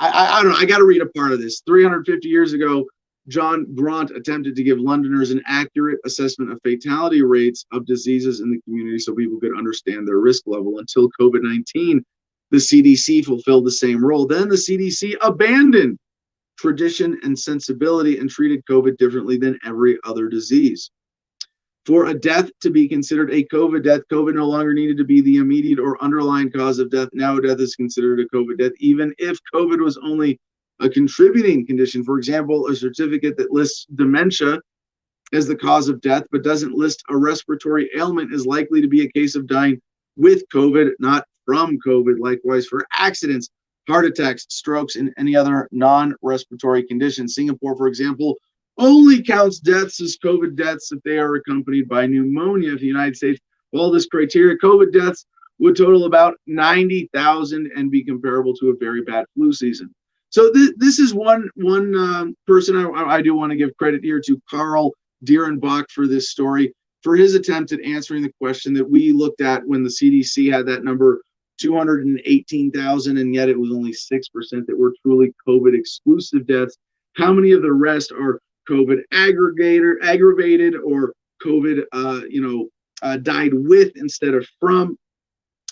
I don't know, I got to read a part of this. 350 years ago, John Grant attempted to give Londoners an accurate assessment of fatality rates of diseases in the community so people could understand their risk level. Until COVID-19, the CDC fulfilled the same role. Then the CDC abandoned tradition and sensibility and treated COVID differently than every other disease. For a death to be considered a COVID death, COVID no longer needed to be the immediate or underlying cause of death. Now death is considered a COVID death, even if COVID was only a contributing condition. For example, a certificate that lists dementia as the cause of death, but doesn't list a respiratory ailment is likely to be a case of dying with COVID, not from COVID. Likewise, for accidents, heart attacks, strokes, and any other non-respiratory conditions. Singapore, for example, only counts deaths as COVID deaths if they are accompanied by pneumonia. If the United States followed this criteria, COVID deaths would total about 90,000 and be comparable to a very bad flu season. So this is one person I do want to give credit here to, Carl Dierenbach, for this story, for his attempt at answering the question that we looked at when the CDC had that number 218,000, and yet it was only 6% that were truly COVID exclusive deaths. How many of the rest are COVID aggravated or COVID died with instead of from,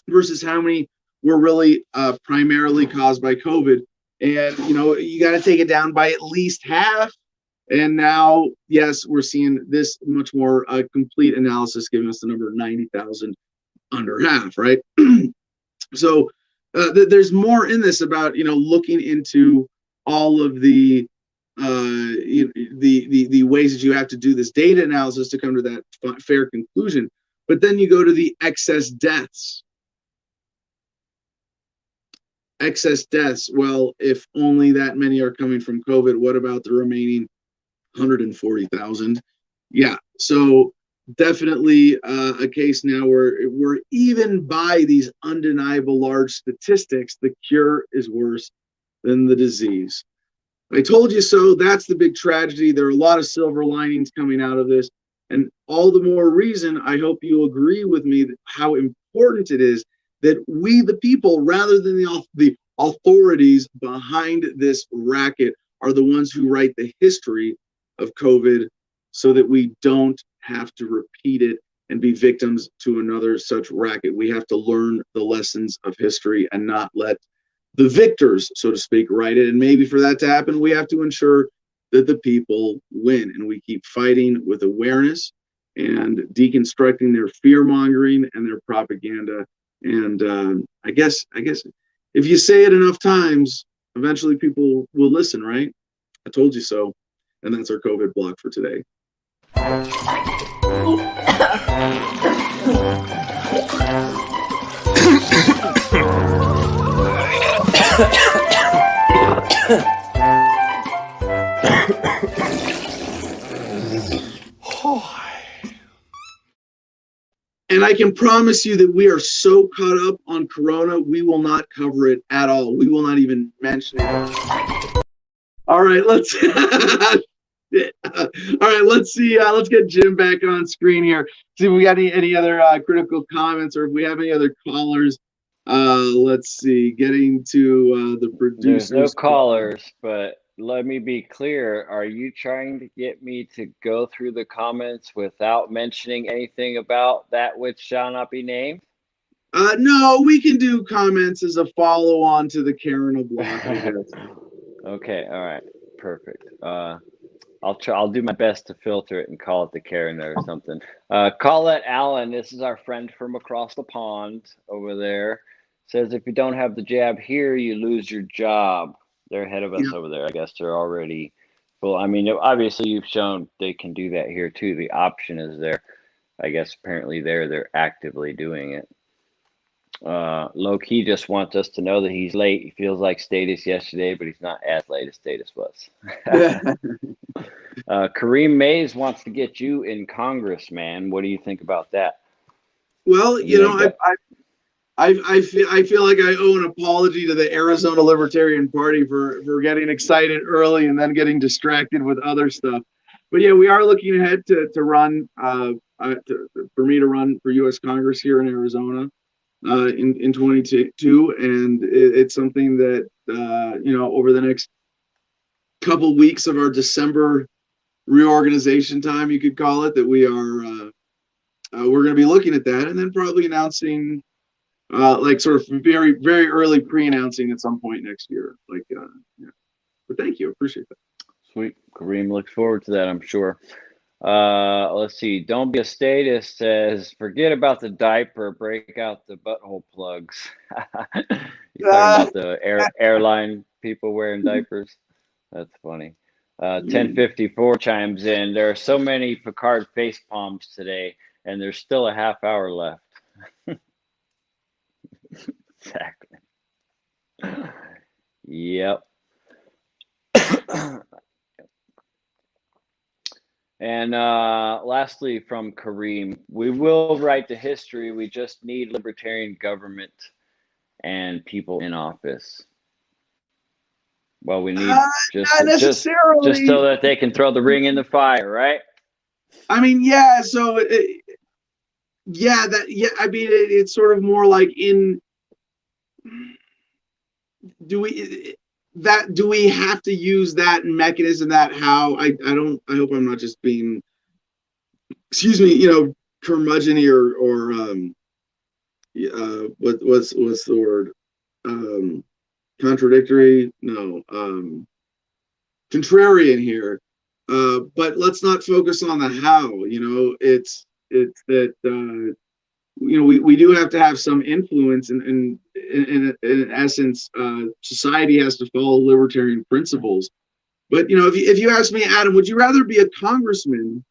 versus how many were really primarily caused by COVID? and you got to take it down by at least half. And now, yes, we're seeing this much more complete analysis giving us the number of 90,000 under half, right? So there's more in this about looking into all of the ways that you have to do this data analysis to come to that fair conclusion. But then you go to the excess deaths. Excess deaths. Well, if only that many are coming from COVID, what about the remaining 140,000? Yeah, so definitely a case now where we're, even by these undeniable large statistics, the cure is worse than the disease. I told you so. That's the big tragedy. There are a lot of silver linings coming out of this, and all the more reason I hope you agree with me how important it is that we, the people, rather than the authorities behind this racket, are the ones who write the history of COVID, so that we don't have to repeat it and be victims to another such racket. We have to learn the lessons of history and not let the victors, so to speak, write it. And maybe for that to happen, we have to ensure that the people win, and we keep fighting with awareness and deconstructing their fear mongering and their propaganda. And I guess if you say it enough times, eventually people will listen, right? I told you so. And that's our COVID block for today. And I can promise you that we are so caught up on Corona, we will not cover it at all. We will not even mention it. All right, let's see. Let's get Jim back on screen here. See if we got any other critical comments, or if we have any other callers. Let's see. Getting to the producers. There's no callers, but let me be clear. Are you trying to get me to go through the comments without mentioning anything about that which shall not be named? No, we can do comments as a follow-on to the Karen block. Okay, all right, perfect. I'll do my best to filter it and call it the Karen or something. Colette Allen, this is our friend from across the pond over there, says if you don't have the jab here, you lose your job. They're ahead of us over there. I guess they're already full. I mean, obviously you've shown they can do that here too. The option is there. I guess apparently they're actively doing it. Low key just wants us to know that he's late. He feels like Status yesterday, but he's not as late as Status was. Kareem Mays wants to get you in Congress, man. What do you think about that? Well, I feel like I owe an apology to the Arizona Libertarian Party for getting excited early and then getting distracted with other stuff. But yeah, we are looking ahead to run for me to run for U.S. Congress here in Arizona in 2022, and it's something that over the next couple weeks of our December reorganization time, you could call it, that we're going to be looking at that, and then probably announcing like sort of very, very early pre-announcing at some point next year. But thank you, appreciate that. Sweet. Kareem looks forward to that, I'm sure. Let's see. Don't Be a Status says, forget about the diaper, break out the butthole plugs. You're talking about the airline people wearing diapers? That's funny. 1054 chimes in. There are so many Picard face palms today, and there's still a half hour left. Exactly. Yep. And lastly, from Kareem, we will write the history. We just need libertarian government and people in office. Well, we need just so that they can throw the ring in the fire, right? I mean, yeah. So, I mean, it's sort of more like do we have to use that mechanism? That how I hope I'm not just being, excuse me, curmudgeon-y or what's the word? contradictory, no, contrarian here. But let's not focus on the how. It's that we do have to have some influence, and in essence, society has to follow libertarian principles. But if you ask me, Adam, would you rather be a congressman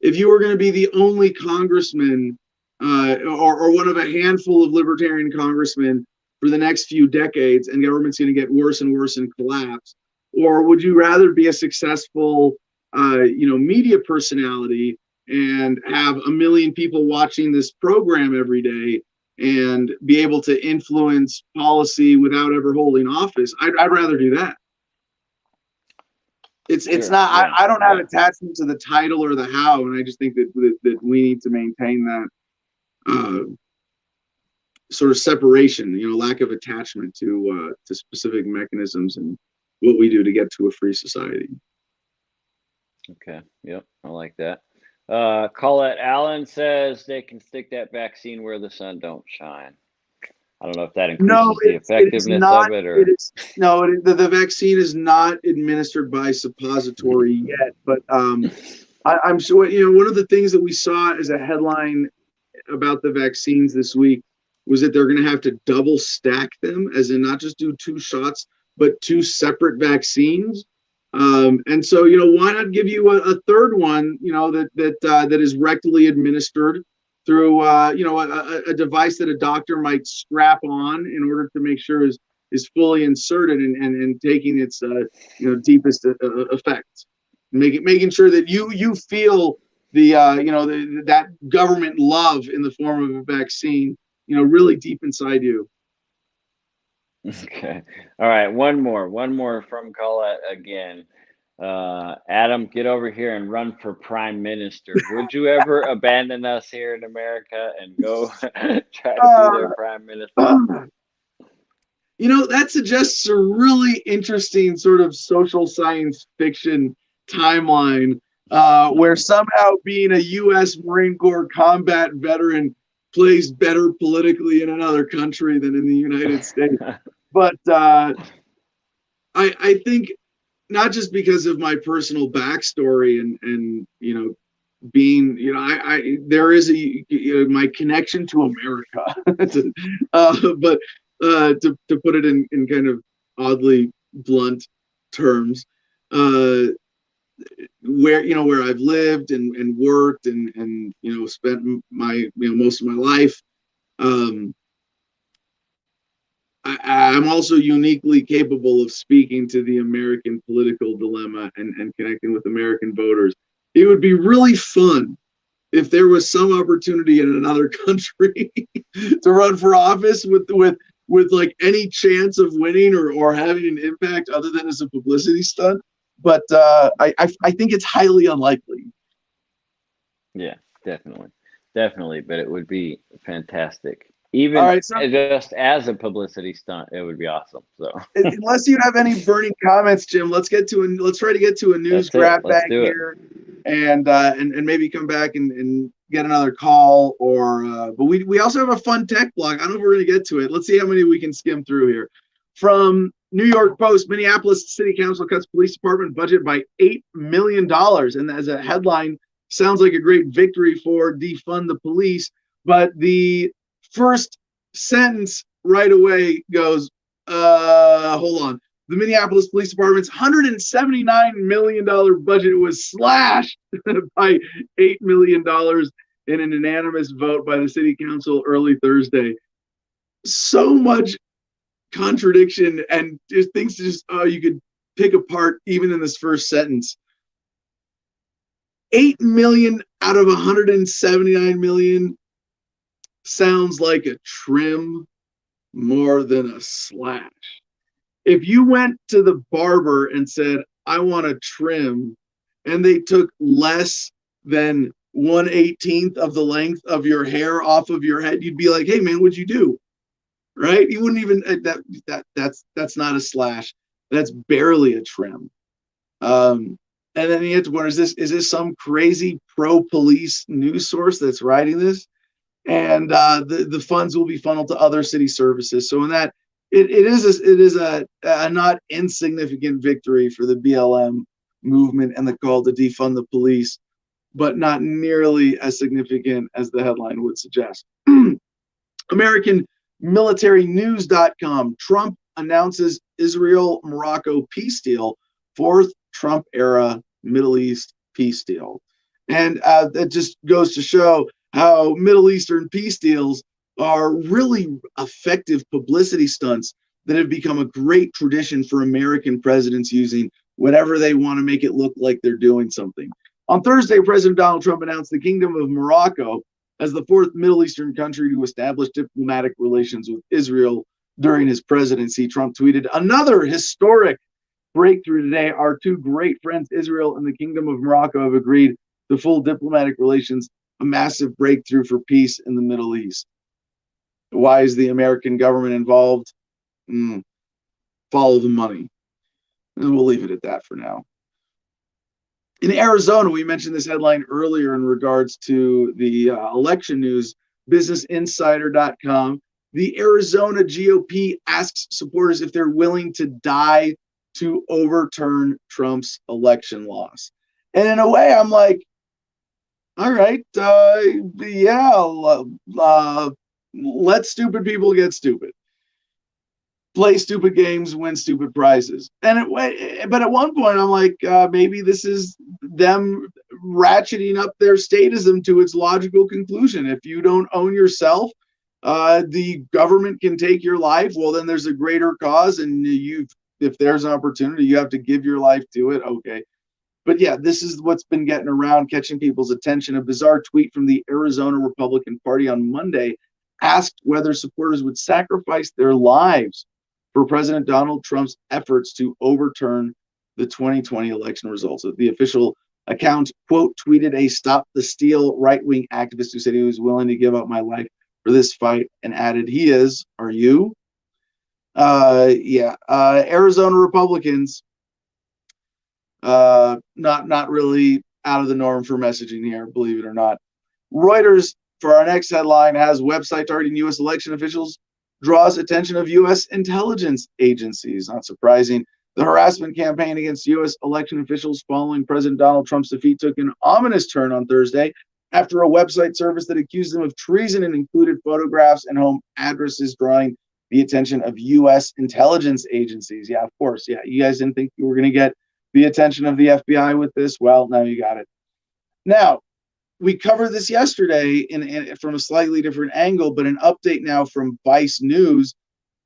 if you were going to be the only congressman, or one of a handful of libertarian congressmen for the next few decades, and government's going to get worse and worse and collapse? Or would you rather be a successful, media personality and have 1 million people watching this program every day and be able to influence policy without ever holding office? I'd rather do that. It's not. I don't have attachment to the title or the how, and I just think that we need to maintain that sort of separation. Lack of attachment to specific mechanisms and what we do to get to a free society. Okay. Yep. I like that. Colette Allen says they can stick that vaccine where the sun don't shine. I don't know if that increases the effectiveness of it, or the vaccine is not administered by suppository yet. But I'm sure one of the things that we saw as a headline about the vaccines this week was that they're going to have to double stack them, as in not just do 2 shots, but 2 separate vaccines. And so, why not give you a third one, that is rectally administered through, a device that a doctor might strap on in order to make sure is fully inserted and taking its, deepest effect. Making sure that you feel that government love in the form of a vaccine, really deep inside you. Okay. All right. One more from Colette again. Adam, get over here and run for prime minister. Would you ever abandon us here in America and go try to be their prime minister? That suggests a really interesting sort of social science fiction timeline, where somehow being a U.S. Marine Corps combat veteran plays better politically in another country than in the United States. But I think, not just because of my personal backstory and being, there is my connection to America, but to put it in kind of oddly blunt terms, where I've lived and worked and spent my most of my life. I'm also uniquely capable of speaking to the American political dilemma and connecting with American voters. It would be really fun if there was some opportunity in another country to run for office with like any chance of winning or having an impact other than as a publicity stunt. But I think it's highly unlikely. Yeah, definitely. But it would be fantastic. Even just as a publicity stunt, it would be awesome. So, unless you have any burning comments, Jim, let's try to get to a news grab bag here, and maybe come back and get another call. But we also have a fun tech blog. I don't know if we're going to get to it. Let's see how many we can skim through here. From New York Post, Minneapolis City Council cuts police department budget by $8 million, and as a headline, sounds like a great victory for defund the police, but the first sentence right away goes, hold on. The Minneapolis Police Department's $179 million budget was slashed by $8 million in an unanimous vote by the city council early Thursday. So much contradiction and just things you could pick apart even in this first sentence. 8 million out of 179 million sounds like a trim more than a slash. If you went to the barber and said, I want a trim, and they took less than 1/18 of the length of your hair off of your head, you'd be like, hey man, what'd you do? Right? You wouldn't even, that's not a slash. That's barely a trim. And then you have to wonder, is this some crazy pro-police news source that's writing this? And the funds will be funneled to other city services. So in that it is a not insignificant victory for the BLM movement and the call to defund the police, but not nearly as significant as the headline would suggest. AmericanMilitaryNews.com. Trump announces Israel-Morocco peace deal, fourth Trump-era Middle East peace deal. And that just goes to show how Middle Eastern peace deals are really effective publicity stunts that have become a great tradition for American presidents using whatever they want to make it look like they're doing something. On Thursday, President Donald Trump announced the Kingdom of Morocco as the fourth Middle Eastern country to establish diplomatic relations with Israel during his presidency. Trump tweeted, "Another historic breakthrough today. Our two great friends, Israel and the Kingdom of Morocco, have agreed to full diplomatic relations, a massive breakthrough for peace in the Middle East." Why is the American government involved? Follow the money. And we'll leave it at that for now. In Arizona, we mentioned this headline earlier in regards to the election news, BusinessInsider.com. The Arizona GOP asks supporters if they're willing to die to overturn Trump's election loss. And in a way, I'm like, all right, let stupid people get stupid. Play stupid games, win stupid prizes. But at one point, I'm like, maybe this is them ratcheting up their statism to its logical conclusion. If you don't own yourself, the government can take your life. Well, then there's a greater cause, and if there's an opportunity, you have to give your life to it. Okay. But yeah, this is what's been getting around, catching people's attention. A bizarre tweet from the Arizona Republican Party on Monday asked whether supporters would sacrifice their lives for President Donald Trump's efforts to overturn the 2020 election results. The official account, quote, tweeted a Stop the Steal right-wing activist who said he was willing to give up my life for this fight and added, he is, are you? Arizona Republicans, not really out of the norm for messaging here, believe it or not. Reuters, for our next headline, has website targeting U.S. election officials draws attention of U.S. intelligence agencies. Not surprising. The harassment campaign against U.S. election officials following President Donald Trump's defeat took an ominous turn on Thursday after a website service that accused them of treason and included photographs and home addresses drawing the attention of U.S. intelligence agencies. Yeah, of course. Yeah, you guys didn't think you were going to get the attention of the FBI with this? Well, now you got it. Now, we covered this yesterday from a slightly different angle, but an update now from Vice News.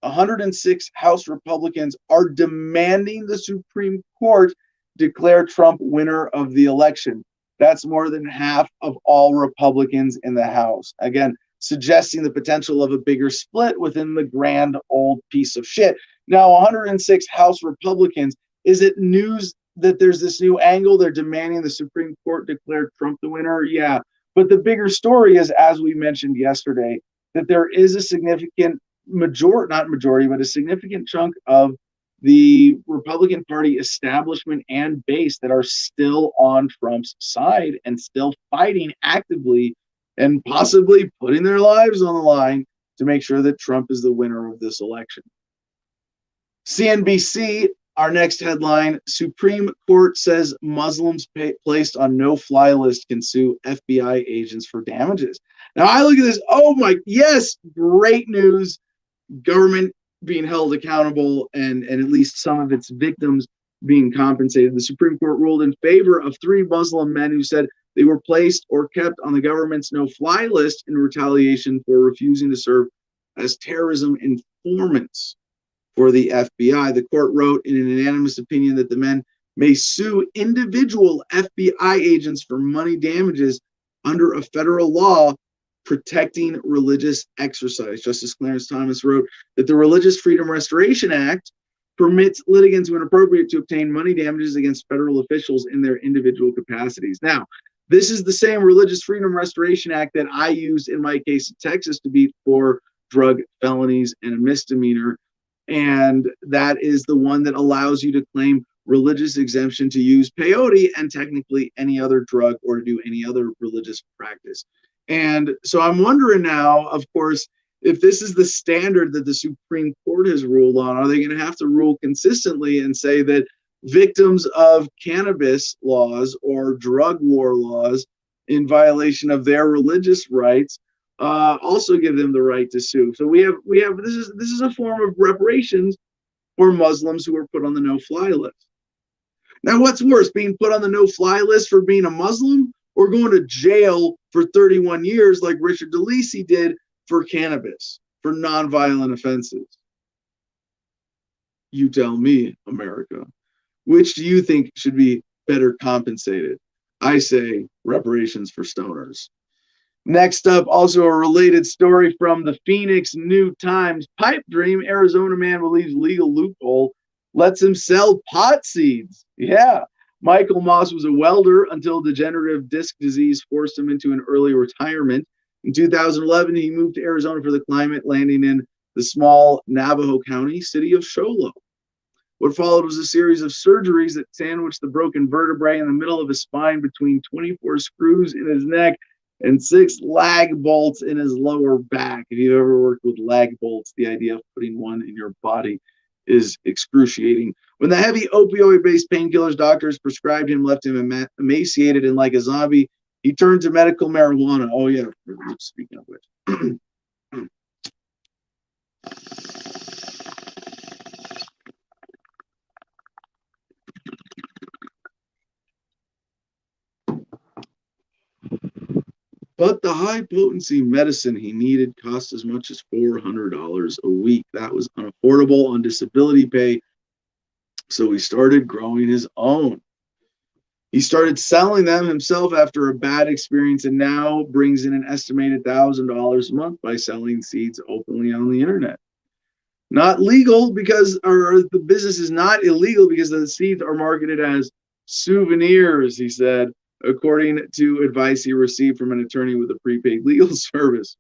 106 House Republicans are demanding the Supreme Court declare Trump winner of the election. That's more than half of all Republicans in the House. Again, suggesting the potential of a bigger split within the grand old piece of shit. Now, 106 House Republicans, is it news that there's this new angle? They're demanding the Supreme Court declare Trump the winner? Yeah. But the bigger story is, as we mentioned yesterday, that there is a significant a significant chunk of the Republican Party establishment and base that are still on Trump's side and still fighting actively and possibly putting their lives on the line to make sure that Trump is the winner of this election. CNBC, our next headline, Supreme Court says Muslims placed on no-fly list can sue FBI agents for damages. Now, I look at this, yes, great news. Government being held accountable and at least some of its victims being compensated. The Supreme Court ruled in favor of 3 Muslim men who said they were placed or kept on the government's no-fly list in retaliation for refusing to serve as terrorism informants for the FBI. The court wrote in an unanimous opinion that the men may sue individual FBI agents for money damages under a federal law protecting religious exercise. Justice Clarence Thomas wrote that the Religious Freedom Restoration Act permits litigants, when appropriate, to obtain money damages against federal officials in their individual capacities. Now, this is the same Religious Freedom Restoration Act that I used in my case in Texas to beat for drug felonies and a misdemeanor. And that is the one that allows you to claim religious exemption to use peyote and technically any other drug or to do any other religious practice. And so I'm wondering now, of course, if this is the standard that the Supreme Court has ruled on, are they going to have to rule consistently and say that victims of cannabis laws or drug war laws in violation of their religious rights also give them the right to sue? So we have this is a form of reparations for Muslims who are put on the no-fly list. Now, what's worse, being put on the no-fly list for being a Muslim or going to jail for 31 years like Richard DeLisi did for cannabis, for nonviolent offenses? You tell me, America. Which do you think should be better compensated? I say reparations for stoners. Next up, also a related story from the Phoenix New-Times. Pipe dream, Arizona man believes legal loophole lets him sell pot seeds. Yeah. Michael Moss was a welder until degenerative disc disease forced him into an early retirement. In 2011, he moved to Arizona for the climate, landing in the small Navajo County city of Show Low. What followed was a series of surgeries that sandwiched the broken vertebrae in the middle of his spine between 24 screws in his neck and 6 lag bolts in his lower back. If you've ever worked with lag bolts, the idea of putting one in your body is excruciating. When the heavy opioid-based painkillers doctors prescribed him left him emaciated and like a zombie, he turned to medical marijuana. Oh, yeah, speaking of which. But the high-potency medicine he needed cost as much as $400 a week. That was unaffordable on disability pay, so he started growing his own. He started selling them himself after a bad experience and now brings in an estimated $1,000 a month by selling seeds openly on the internet. Not legal because, or the business is not illegal because the seeds are marketed as souvenirs, he said, according to advice he received from an attorney with a prepaid legal service.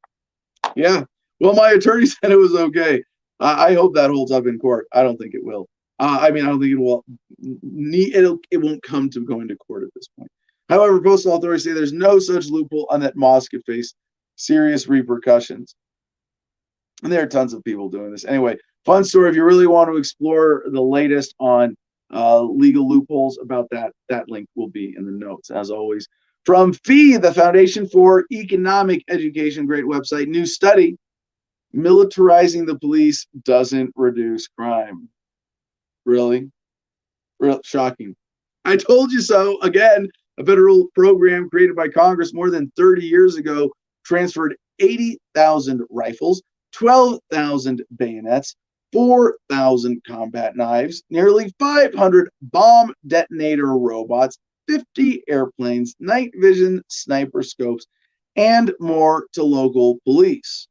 Yeah, well, my attorney said it was okay. I hope that holds up in court. I don't think it will. I don't think it will. It won't come to going to court at this point. However, postal authorities say there's no such loophole and that Moss could face serious repercussions. And there are tons of people doing this. Anyway, fun story. If you really want to explore the latest on legal loopholes about that link will be in the notes, as always. From FEE, the Foundation for Economic Education, great website, new study, militarizing the police doesn't reduce crime. Really? Real shocking. I told you so. Again, a federal program created by Congress more than 30 years ago transferred 80,000 rifles, 12,000 bayonets, 4,000 combat knives, nearly 500 bomb detonator robots, 50 airplanes, night vision sniper scopes, and more to local police.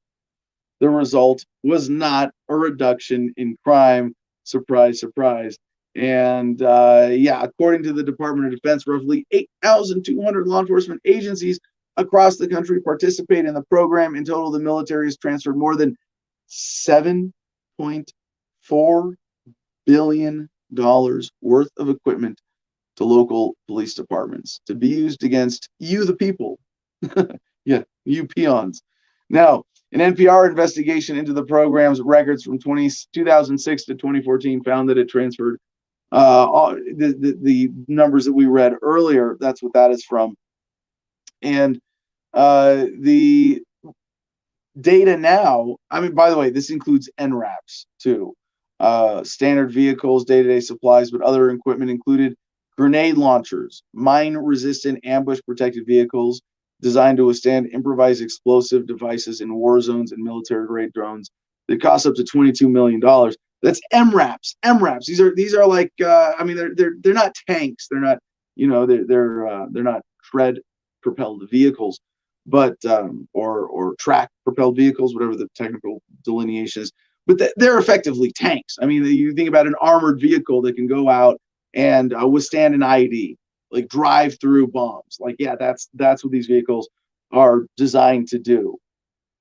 The result was not a reduction in crime. Surprise, surprise. And according to the Department of Defense, roughly 8,200 law enforcement agencies across the country participate in the program. In total, the military has transferred more than $7.4 billion worth of equipment to local police departments to be used against you, the people. Yeah, you peons. Now, an NPR investigation into the program's records from 2006 to 2014 found that it transferred the numbers that we read earlier. That's what that is from. And the data now, I mean, by the way, this includes NRAPs too. Standard vehicles, day-to-day supplies, but other equipment included grenade launchers, mine-resistant ambush-protected vehicles designed to withstand improvised explosive devices in war zones and military-grade drones that cost up to $22 million. That's MRAPs. MRAPs. These are like they're not tanks. They're not they're not tread-propelled vehicles, but or track-propelled vehicles, whatever the technical delineation is. But they're effectively tanks. I mean, you think about an armored vehicle that can go out and withstand an IED, like drive through bombs. Like, yeah, that's what these vehicles are designed to do.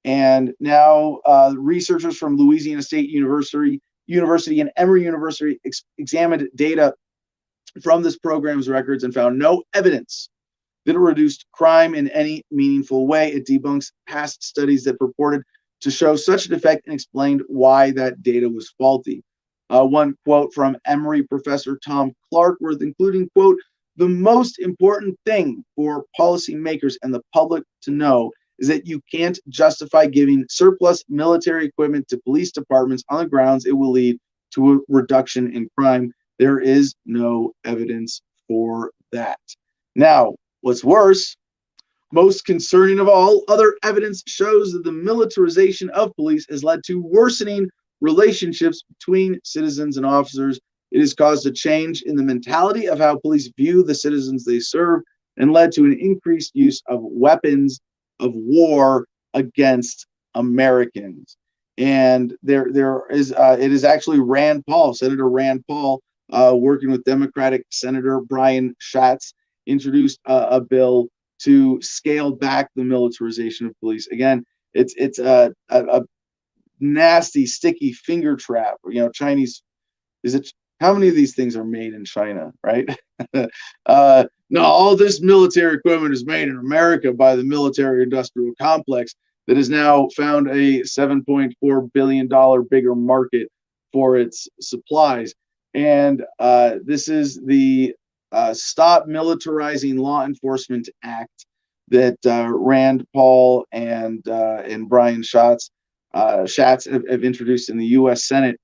And now researchers from Louisiana State University and Emory University examined data from this program's records and found no evidence that it reduced crime in any meaningful way. It debunks past studies that purported to show such a defect and explained why that data was faulty. One quote from Emory professor Tom Clarkworth, including, quote, "The most important thing for policymakers and the public to know is that you can't justify giving surplus military equipment to police departments on the grounds it will lead to a reduction in crime. There is no evidence for that." Now, what's worse, most concerning of all, other evidence shows that the militarization of police has led to worsening relationships between citizens and officers. It has caused a change in the mentality of how police view the citizens they serve and led to an increased use of weapons of war against Americans. And there is it is actually Rand Paul, Senator Rand Paul, working with Democratic Senator Brian Schatz, introduced a bill to scale back the militarization of police. Again, it's a nasty, sticky finger trap. You know, Chinese, is it? How many of these things are made in China, right? No, all this military equipment is made in America by the military-industrial complex that has now found a $7.4 billion bigger market for its supplies. And this is the Stop Militarizing Law Enforcement Act that Rand Paul and Brian Schatz have introduced in the U.S. Senate.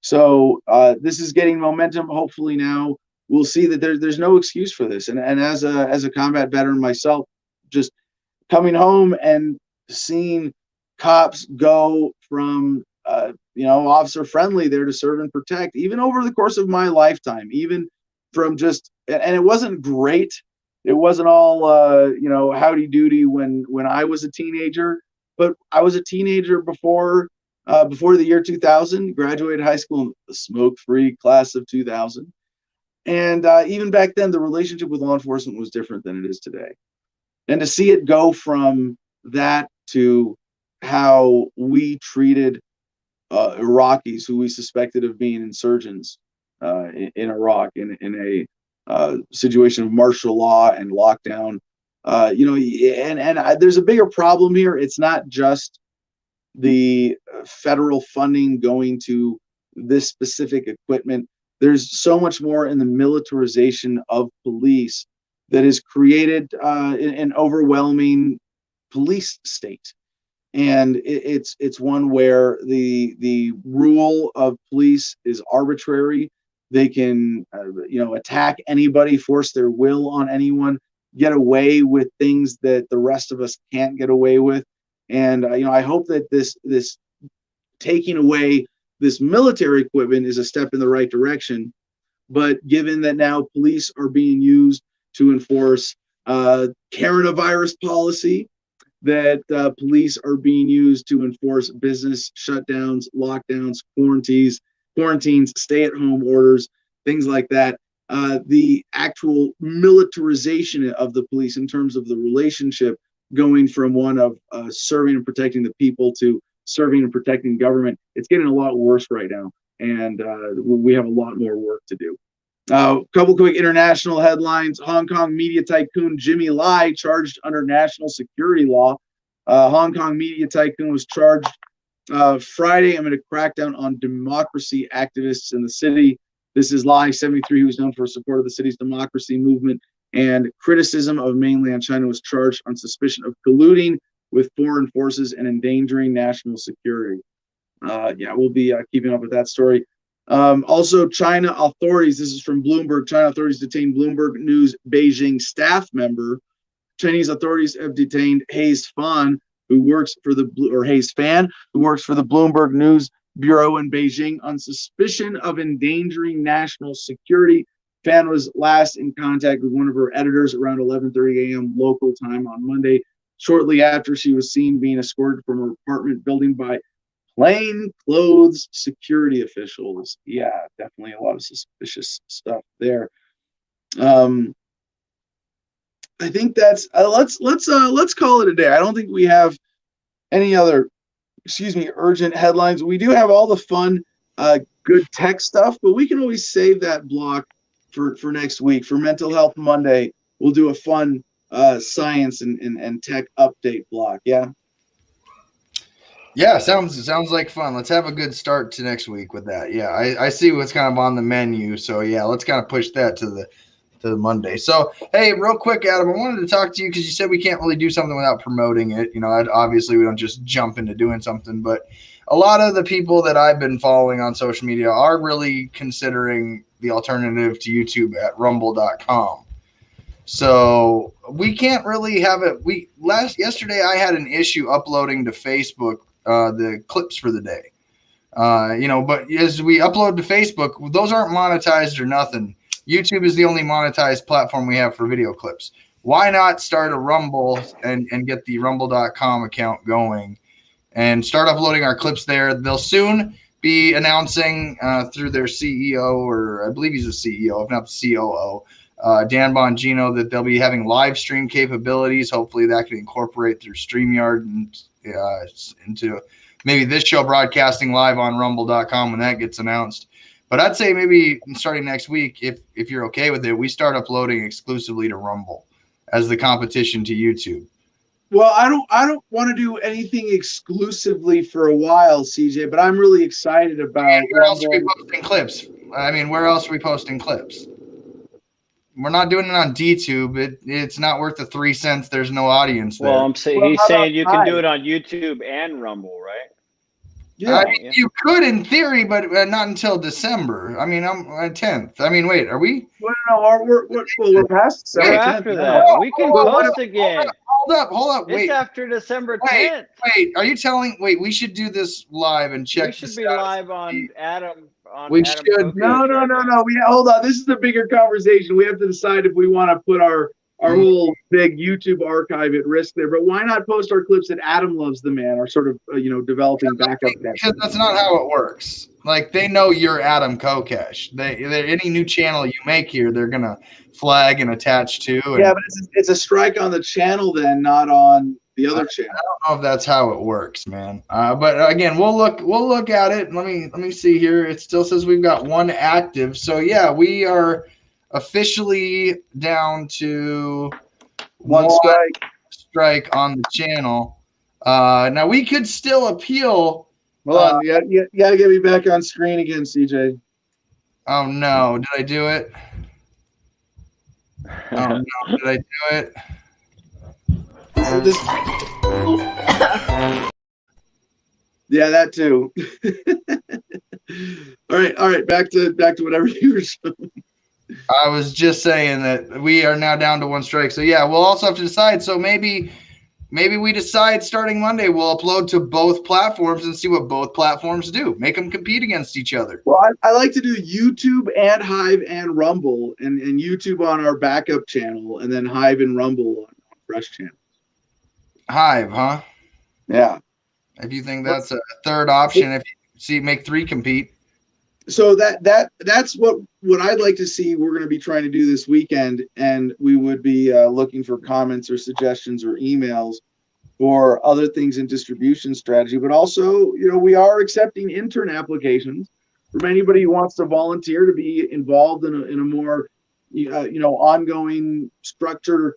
So this is getting momentum. Hopefully now we'll see that there's no excuse for this. And as a combat veteran myself, just coming home and seeing cops go from officer friendly there to serve and protect, even over the course of my lifetime, even from just, and it wasn't great. It wasn't all howdy doody when I was a teenager, but I was a teenager before the year 2000, graduated high school in the smoke-free class of 2000. And even back then, the relationship with law enforcement was different than it is today. And to see it go from that to how we treated Iraqis who we suspected of being insurgents in Iraq in a situation of martial law and lockdown, and there's a bigger problem here. It's not just the federal funding going to this specific equipment. There's so much more in the militarization of police that has created an overwhelming police state. And it's one where the rule of police is arbitrary. They can attack anybody, force their will on anyone, get away with things that the rest of us can't get away with. And I hope that this taking away this military equipment is a step in the right direction. But given that now police are being used to enforce coronavirus policy, that police are being used to enforce business shutdowns, lockdowns, quarantines, stay-at-home orders, things like that. The actual militarization of the police in terms of the relationship going from one of serving and protecting the people to serving and protecting government, it's getting a lot worse right now. And we have a lot more work to do. A couple quick international headlines. Hong Kong media tycoon Jimmy Lai charged under national security law. Hong Kong media tycoon was charged Friday amid a crackdown on democracy activists in the city. This is Lai, 73, who's known for support of the city's democracy movement and criticism of mainland China, was charged on suspicion of colluding with foreign forces and endangering national security. We'll be keeping up with that story. Also, China authorities, this is from Bloomberg, China authorities detained Bloomberg News Beijing staff member. Chinese authorities have detained Hayes Fan, who works for the Bloomberg News Bureau in Beijing on suspicion of endangering national security. Fan was last in contact with one of her editors around 11:30 a.m. local time on Monday, shortly after she was seen being escorted from her apartment building by plainclothes security officials. Yeah, definitely a lot of suspicious stuff there. I think that's let's call it a day. I don't think we have any other urgent headlines. We do have all the fun good tech stuff, but we can always save that block for next week. For Mental Health Monday, we'll do a fun science and tech update block. Yeah. Yeah, sounds like fun. Let's have a good start to next week with that. Yeah, I see what's kind of on the menu. So yeah, let's kind of push that to the Monday. So hey, real quick, Adam, I wanted to talk to you because you said we can't really do something without promoting it. You know, obviously we don't just jump into doing something, but a lot of the people that I've been following on social media are really considering the alternative to YouTube at rumble.com. So we can't really have it. Yesterday I had an issue uploading to Facebook the clips for the day. But as we upload to Facebook, those aren't monetized or nothing. YouTube is the only monetized platform we have for video clips. Why not start a Rumble and get the rumble.com account going and start uploading our clips there? They'll soon be announcing through their CEO, or I believe he's a CEO, if not the COO, Dan Bongino, that they'll be having live stream capabilities. Hopefully that can incorporate through StreamYard and into maybe this show broadcasting live on rumble.com when that gets announced. But I'd say maybe starting next week, if you're okay with it, we start uploading exclusively to Rumble as the competition to YouTube. Well, I don't want to do anything exclusively for a while, CJ, but I'm really excited about where else are we posting clips? I mean, where else are we posting clips? We're not doing it on DTube. It's not worth the 3 cents. There's no audience there. Well, he's saying you can do it on YouTube and Rumble, right? Yeah, you could in theory, but not until December. I mean, I'm 10th. I mean, wait, are we? No, we're past December. We're after that. We can post again. Hold up. Wait. It's after December 10th. Wait, are you telling? Wait, we should do this live and check. We should be live on Adam. We should. No. Hold on. This is a bigger conversation. We have to decide if we want to put our whole big YouTube archive at risk there. But why not post our clips that Adam Loves the Man, our sort of developing backup? Because that's not how it works. Like, they know you're Adam Kokesh. Any new channel you make here, they're gonna flag and attach to. Yeah, but it's a strike on the channel then, not on the other channel. I don't know if that's how it works, man. But again, we'll look at it. Let me see here. It still says we've got one active. So yeah, we are officially down to one strike on the channel. Now we could still appeal. Hold on, you gotta get me back on screen again, CJ. Oh no, did I do it? Oh no, did I do it? Yeah, that too. All right. Back to whatever you were showing. I was just saying that we are now down to one strike. So yeah, we'll also have to decide. So maybe we decide starting Monday we'll upload to both platforms and see what both platforms do. Make them compete against each other. Well, I like to do YouTube and Hive and Rumble, and YouTube on our backup channel, and then Hive and Rumble on fresh channel. Hive, huh? Yeah. If you think that's a third option, if you make 3 compete. So that's what I'd like to see. We're going to be trying to do this weekend, and we would be looking for comments or suggestions or emails for other things in distribution strategy. But also, we are accepting intern applications from anybody who wants to volunteer to be involved in a more ongoing, structured,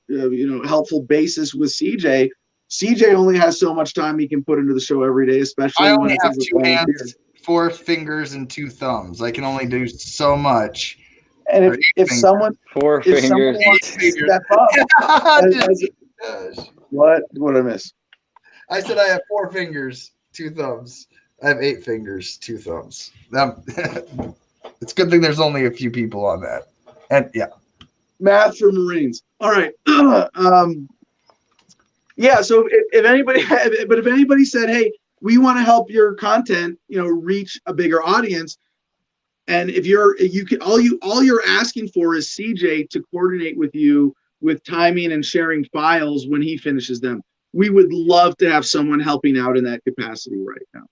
helpful basis with CJ. CJ only has so much time he can put into the show every day, especially I only have 2 hands, 4 fingers, and 2 thumbs. I can only do so much. And if someone 4 fingers, someone wants to step up, what did I miss? I said I have 4 fingers, 2 thumbs. I have 8 fingers, 2 thumbs. It's a good thing there's only a few people on that. And yeah, math for Marines. All right. Yeah. So if anybody said, hey, we want to help your content, reach a bigger audience, and if all you're asking for is CJ to coordinate with you with timing and sharing files when he finishes them. We would love to have someone helping out in that capacity right now.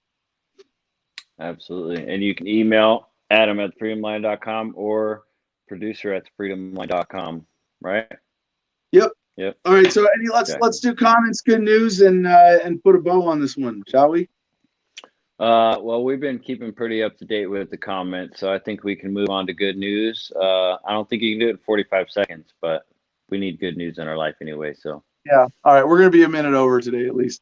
Absolutely. And you can email adam@freedomline.com or producer@freedomline.com, right? Yep. All right. So let's do comments, good news, and put a bow on this one, shall we? Well, we've been keeping pretty up to date with the comments, so I think we can move on to good news. I don't think you can do it in 45 seconds, but we need good news in our life anyway. So yeah. All right. We're going to be a minute over today, at least.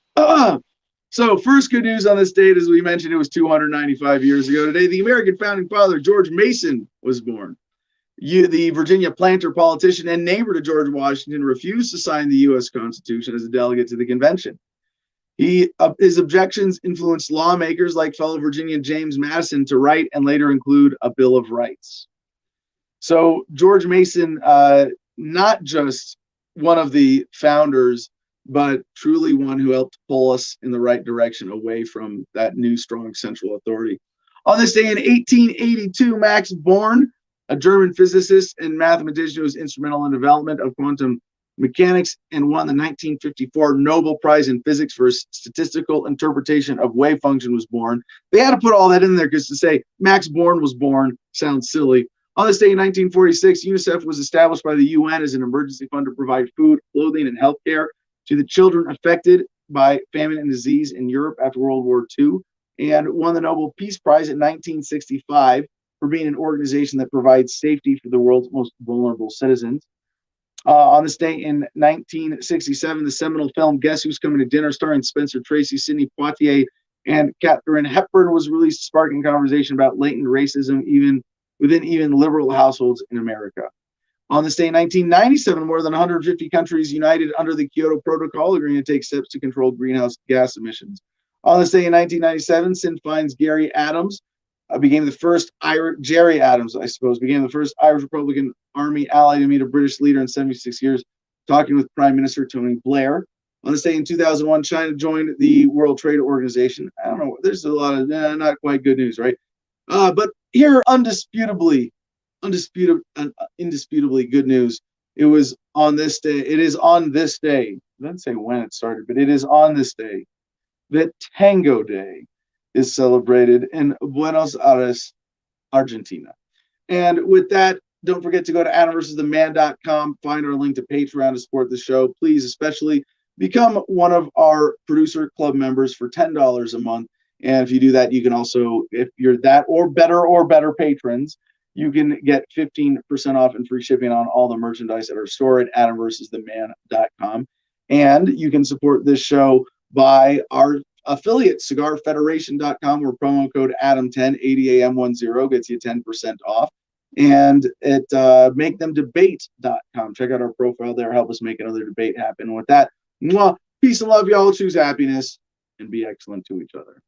So first good news on this date, as we mentioned, it was 295 years ago today. The American founding father, George Mason, was born. The Virginia planter, politician, and neighbor to George Washington refused to sign the U.S. Constitution as a delegate to the convention. His objections influenced lawmakers like fellow Virginian James Madison to write and later include a Bill of Rights. So George Mason, not just one of the founders, but truly one who helped pull us in the right direction away from that new strong central authority. On this day in 1882, Max Born, a German physicist and mathematician who was instrumental in the development of quantum mechanics and won the 1954 Nobel Prize in Physics for his statistical interpretation of wave function, was born. They had to put all that in there because to say Max Born was born sounds silly. On this day in 1946, UNICEF was established by the UN as an emergency fund to provide food, clothing, and health care to the children affected by famine and disease in Europe after World War II, and won the Nobel Peace Prize in 1965 for being an organization that provides safety for the world's most vulnerable citizens. On this day in 1967, the seminal film Guess Who's Coming to Dinner, starring Spencer Tracy, Sidney Poitier, and Katharine Hepburn, was released, sparking conversation about latent racism within liberal households in America. On this day in 1997, more than 150 countries united under the Kyoto Protocol, agreeing to take steps to control greenhouse gas emissions. On this day in 1997, Sinn Féin's Gerry Adams became the first Gerry Adams, I suppose, became the first Irish Republican Army ally to meet a British leader in 76 years, talking with Prime Minister Tony Blair. On this day in 2001, China joined the World Trade Organization. I don't know, there's a lot of not quite good news, right? But here, indisputably good news. It was on this day. It is on this day. I didn't say when it started, but it is on this day that Tango Day is celebrated in Buenos Aires, Argentina. And with that, don't forget to go to AdamVersusTheMan.com, find our link to Patreon to support the show. Please, especially become one of our producer club members for $10 a month. And if you do that, you can also, if you're that or better patrons, you can get 15% off and free shipping on all the merchandise at our store at AdamVersusTheMan.com. And you can support this show by our affiliate, CigarFederation.com, where promo code Adam10, ADAM10 gets you 10% off. And at MakeThemDebate.com. Check out our profile there. Help us make another debate happen. With that, peace and love, y'all. Choose happiness and be excellent to each other.